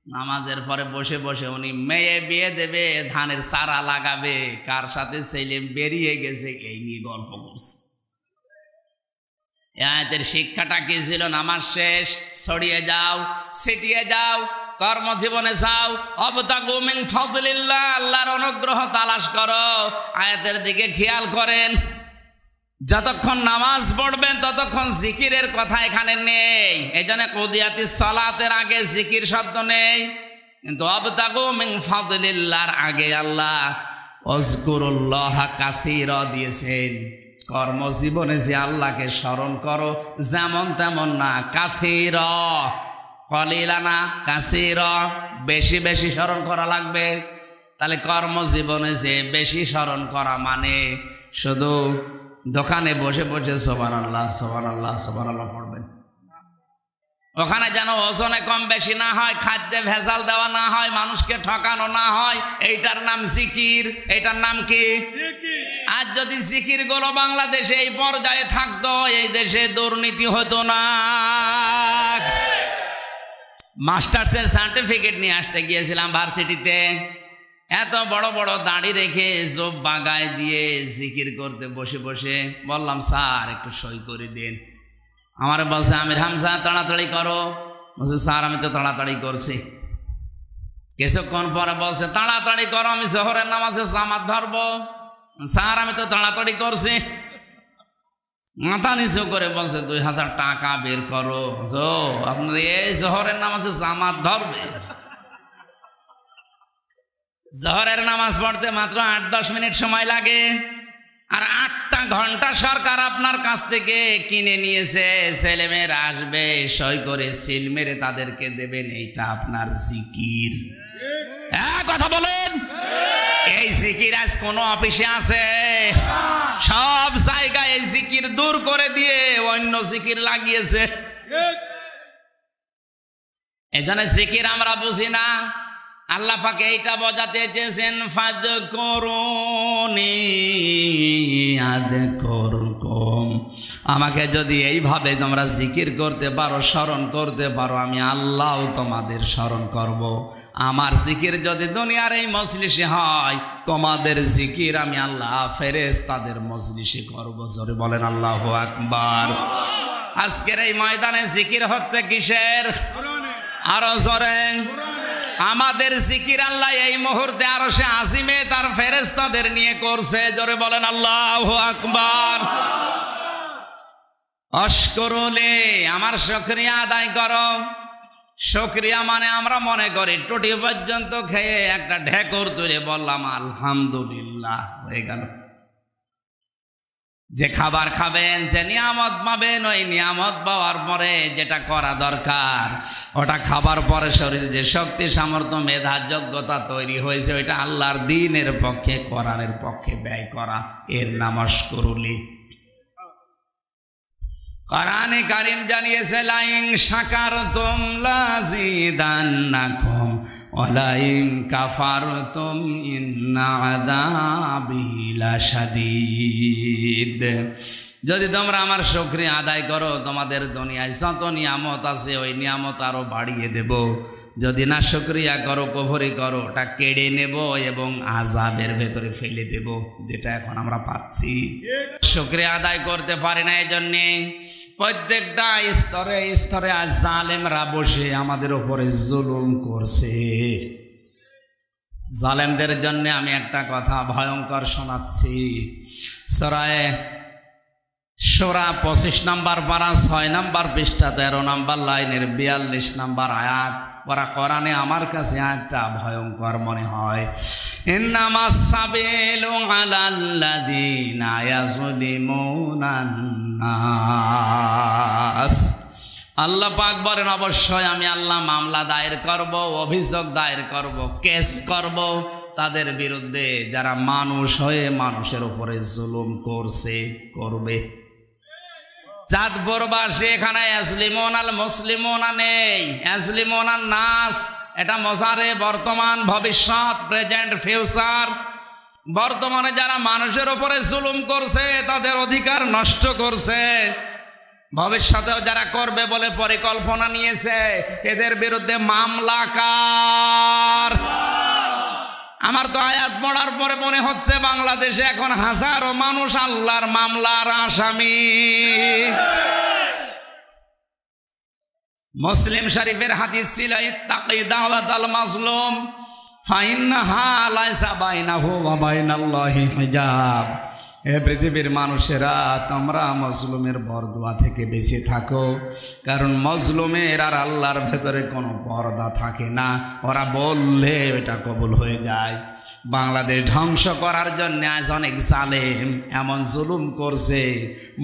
নামাজের পরে বসে বসে উনি মেয়ে বিয়ে দেবে, ধানের চারা লাগাবে, কার সাথে ছেলে বেরিয়ে গেছে এই নিয়ে গল্প করছে। আয়াতের শিক্ষাটা কি ছিল? নামাজ শেষ, ছড়িয়ে যাও, ছিটিয়ে যাও, কর্মজীবনে যাও, অবতাগু মিন ফাদলিল্লাহ, আল্লাহর অনুগ্রহ তালাশ করো। আয়াতের দিকে খেয়াল করেন, যতক্ষণ নামাজ পড়বেন ততক্ষণ জিকিরের কথা এখানে নেই। এই জন্য কুদিয়াতিস সালাতের আগে জিকির শব্দ নেই, কিন্তু অবতাগু মিন ফাদলিল্লাহর আগে আল্লাহ ওয়াজকুরুল্লাহ কাসীরা দিয়েছেন। কর্মজীবনে যে আল্লাহকে স্মরণ করো, যেমন তেমন না, কাসীরা, কলিলা না, কাসীরা, বেশি বেশি স্মরণ করা লাগবে। তাহলে কর্মজীবনে যে বেশি স্মরণ করা মানে শুধু দোকানে বসে বসে সুবহানাল্লাহ সুবহানাল্লাহ সুবহানাল্লাহ পড়বেন। ওখানে যেন ওজনে কম বেশি না হয়, খাদ্যে ভেজাল দেওয়া না হয়, মানুষকে ঠকানো না হয়। এইটার নাম জিকির। এইটার নাম কি? আর যদি জিকির গুলো বাংলাদেশে এই পর্যায়ে থাকতো, এই দেশে দুর্নীতি হতো না। মাস্টার্সের সার্টিফিকেট নিয়ে আসতে গিয়েছিলাম ভার্সিটিতে, এত বড় বড় দাড়ি রেখে জোব বাগায় দিয়ে জিকির করতে বসে বসে বললাম, স্যার একটু সই করে দিন। আমার বলছে, আমির হামজা তাড়াতাড়ি করো। বলছে, স্যার আমি তো তাড়াতাড়ি করছি। কিছুক্ষণ পরে বলছে, তাড়াতাড়ি করো, আমি জোহরের নামাজে জামাত ধরবো। স্যার আমি তো তাড়াতাড়ি করছি। মাথা নিচু করে বলছে, 2000 টাকা বের করো, আপনার এই জোহরের নামাজে জামাত ধরবে? জোহরের নামাজ পড়তে মাত্র 8-10 মিনিট সময় লাগে, আর 8টা ঘন্টা সরকার আপনার কাছ থেকে কিনে নিয়েছে। ছেলেমেয়েরা আসবে, সই করে সিল মেরে তাদেরকে দেবেন। এইটা আপনার জিকির? কথা বলেন। এই জিকির আজ কোন অফিসে আছে? সব জায়গায় এই জিকির দূর করে দিয়ে অন্য জিকির লাগিয়েছে। এজন্য জিকির আমরা বুঝি না। আল্লাহ পাক এইটা বোঝাতে চেয়েছেন, ফাযকুরুনি আযকুরকুম। আমাকে যদি এইভাবে তোমরা জিকির করতে পারো, স্মরণ করতে পারো, আমি আল্লাহও তোমাদের স্মরণ করব। আমার জিকির যদি দুনিয়ার এই মজলিসে হয়, তোমাদের জিকির আমি আল্লাহ ফেরেশতাদের মজলিসে করব। জোরে বলেন আল্লাহু আকবার। আজকের এই ময়দানে জিকির হচ্ছে কিসের? আরো জোরে। আমাদের জিকির আল্লাহ এই মুহূর্তে আরশে আজিমে তার ফেরেশতাদের নিয়ে করছে। জোরে বলেন আল্লাহু আকবার। অশকুরুলি, আমার শুকরিয়া আদায় করো। শুকরিয়া মানে আমরা মনে করি টুটি পর্যন্ত খেয়ে একটা ঢেকুর তুলে বললাম আলহামদুলিল্লাহ, হয়ে গেল। যে খাবার খাবেন, যে নিয়ামত পাবেন, ওই নিয়ামত পাওয়ার পরে যেটা করা দরকার ওটা খাবার পরে শরীরে যে শক্তি সামর্থ্য মেধা যোগ্যতা তৈরি হয়েছে ওইটা আল্লাহর দ্বীনের পক্ষে কোরআনের পক্ষে ব্যয় করা, এর নাম আশকুরুলি। কোরআনে কারীম জানিয়েছে লাইন শাকারতুম লাযিদান্নাকুম ওয়া লাইন কাফারতুম ইন্না আযাবি লাশাদীদ। যদি তোমরা আমার শুকরিয়া আদায় করো তোমাদের দুনিয়ায় যত নিয়ামত আছে ওই নিয়ামত আরো বাড়িয়ে দেব, যদি না শুকরিয়া করো কুফরি করো ওটা কেড়ে নেব এবং আযাবের ভেতরে ফেলে দেব, যেটা এখন আমরা পাচ্ছি। শুকরিয়া আদায় করতে পারি না, এই জন্যে প্রত্যেকটা স্তরে স্তরে আজ জালেমরা বসে আমাদের উপরে জুলুম করছে। জালেমদের জন্য আমি একটা কথা ভয়ঙ্কর শোনাচ্ছি। সূরা শূরা 25 নম্বর পারা 6 নম্বর পৃষ্ঠা 13 নম্বর লাইনের 42 নম্বর আয়াত। ওরা কোরআনে আমার কাছে একটা ভয়ঙ্কর মনে হয়। ইন্নামাস সাবিলু আলাল্লাযীনা ইয়াযলিমুনান নাস। আল্লাহ পাক বলেন অবশ্যই আমি আল্লাহ মামলা দায়ের করব, অভিযোগ দায়ের করব, কেস করব তাদের বিরুদ্ধে যারা মানুষ হয়ে মানুষের উপরে জুলুম করছে, করবে। চাঁদপুরবাসী এখানে ইয়াজলিমুনাল মুসলিমুনা নেই, ইয়াজলিমুনান নাস। এটা মজারে বর্তমান ভবিষ্যৎ, প্রেজেন্ট ফিউচার। বর্তমানে যারা মানুষের উপরে জুলুম করছে তাদের অধিকার নষ্ট করছে, ভবিষ্যতেও যারা করবে বলে পরিকল্পনা নিয়েছে এদের বিরুদ্ধে মামলা কার? আমার তো আয়াত পড়ার পরে মনে হচ্ছে বাংলাদেশে এখন হাজারো মানুষ আল্লাহর মামলার আসামি। মুসলিম শরীফের হাদিস ছিল ইত্তাকি দাওয়াতাল মাজলুম ফাইন্নাহা লাইসা বাইনাহু ওয়া বাইনাল্লাহি হিজাব। হে পৃথিবীর মানুষেরা, তোমরা মজলুমের বরদোয়া থেকে বেঁচে থাকো, কারণ মজলুমের আর আল্লাহর ভেতরে কোনো পর্দা থাকে না, ওরা বললে এটা কবুল হয়ে যায়। বাংলাদেশ ধ্বংস করার জন্য আজ অনেক জালেম এমন জুলুম করছে,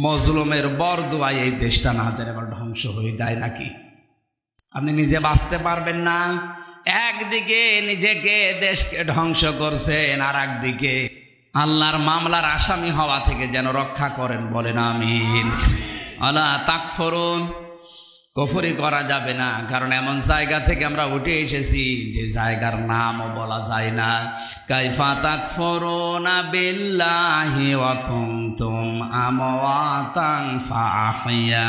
মজলুমের বরদোয়ায় এই দেশটা না জানে আবার ধ্বংস হয়ে যায় নাকি? আপনি নিজে বাঁচতে পারবেন না, একদিকে নিজেকে দেশকে ধ্বংস করছেন, আর একদিকে আল্লাহর মামলার আসামি হওয়া থেকে যেন রক্ষা করেন, বলেন আমিন। আলা তাকফুরুন, কুফরি করা যাবে না, কারণ এমন জায়গা থেকে আমরা উঠে এসেছি যে জায়গার নামও বলা যায় না। কাইফা তাকফুরুনা বিল্লাহি ওয়া কুনতুম আমওয়াতান ফাআহইয়াকুম।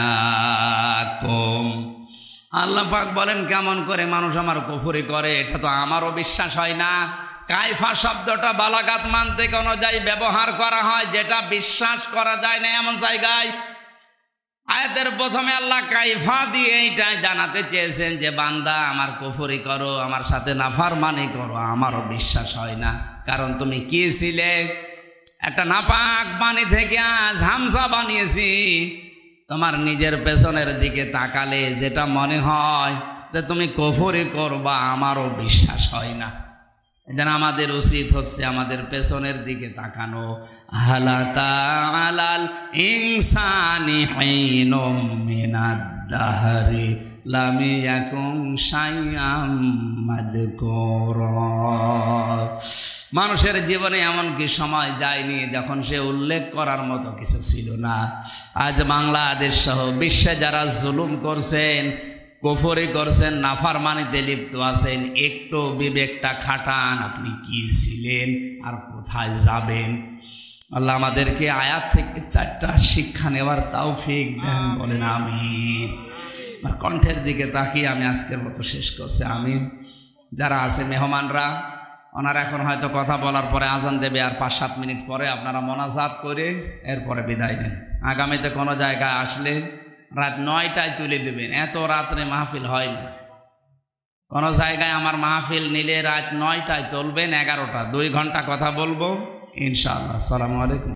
আল্লাহ পাক বলেন কেমন করে মানুষ আমার কুফরি করে, এটা তো আমারও বিশ্বাস হয় না। কাইফা শব্দটা বালাগাত মানতিক অনুযায়ী ব্যবহার করা হয়, যেটা বিশ্বাস করা যায় না এমন জায়গায়। আয়াতের প্রথমে আল্লাহ কাইফা দিয়ে এইটাই জানাতে চেয়েছেন যে বান্দা আমার কুফরি করো, আমার সাথে নাফরমানি করো, আমারও বিশ্বাস হয় না। কারণ তুমি কি ছিলে? একটা নাপাক পানি থেকে আজ হামসা বানিয়েছি। তোমার নিজের পেছনের দিকে তাকালে যেটা মনে হয় যে তুমি কুফরি করবা, আমারও বিশ্বাস হয় না। যেন আমাদের উচিত হচ্ছে আমাদের পেছনের দিকে তাকানো। হালাতা আলাল ইনসানি হিনুম মিনাদ দাহরি লাম ইয়াকুন শাইআম মাযকুরা। মানুষের জীবনে এমন কি সময় যায়নি যখন সে উল্লেখ করার মতো কিছু ছিল না। আজ বাংলাদেশ সহ বিশ্বে যারা জুলুম করছেন, কুফরি করছেন, নাফরমানিতে লিপ্ত আছেন, একটু বিবেকটা খাটান, আপনি কি ছিলেন আর কোথায় যাবেন। আল্লাহ আমাদেরকে আয়াত থেকে 4টা শিক্ষা নেওয়ার তৌফিক দেন, বলেন আমিন। আমার কণ্ঠের দিকে তাকিয়ে আমি আজকের মতো শেষ করছি, আমিন। যারা আছে মেহমানরা, ওনারা এখন হয়তো কথা বলার পরে আজান দেবে, আর 5-7 মিনিট পরে আপনারা মোনাজাত করে এরপরে বিদায় নেন। আগামীতে কোনো জায়গায় আসলে রাত 9টায় তুলে দেবেন, এত রাত্রে মাহফিল হয় না। কোনো জায়গায় আমার মাহফিল নিলে রাত 9টায় তুলবেন, 11টা 2 ঘন্টা কথা বলবো ইনশাআল্লাহ। আসসালামু আলাইকুম।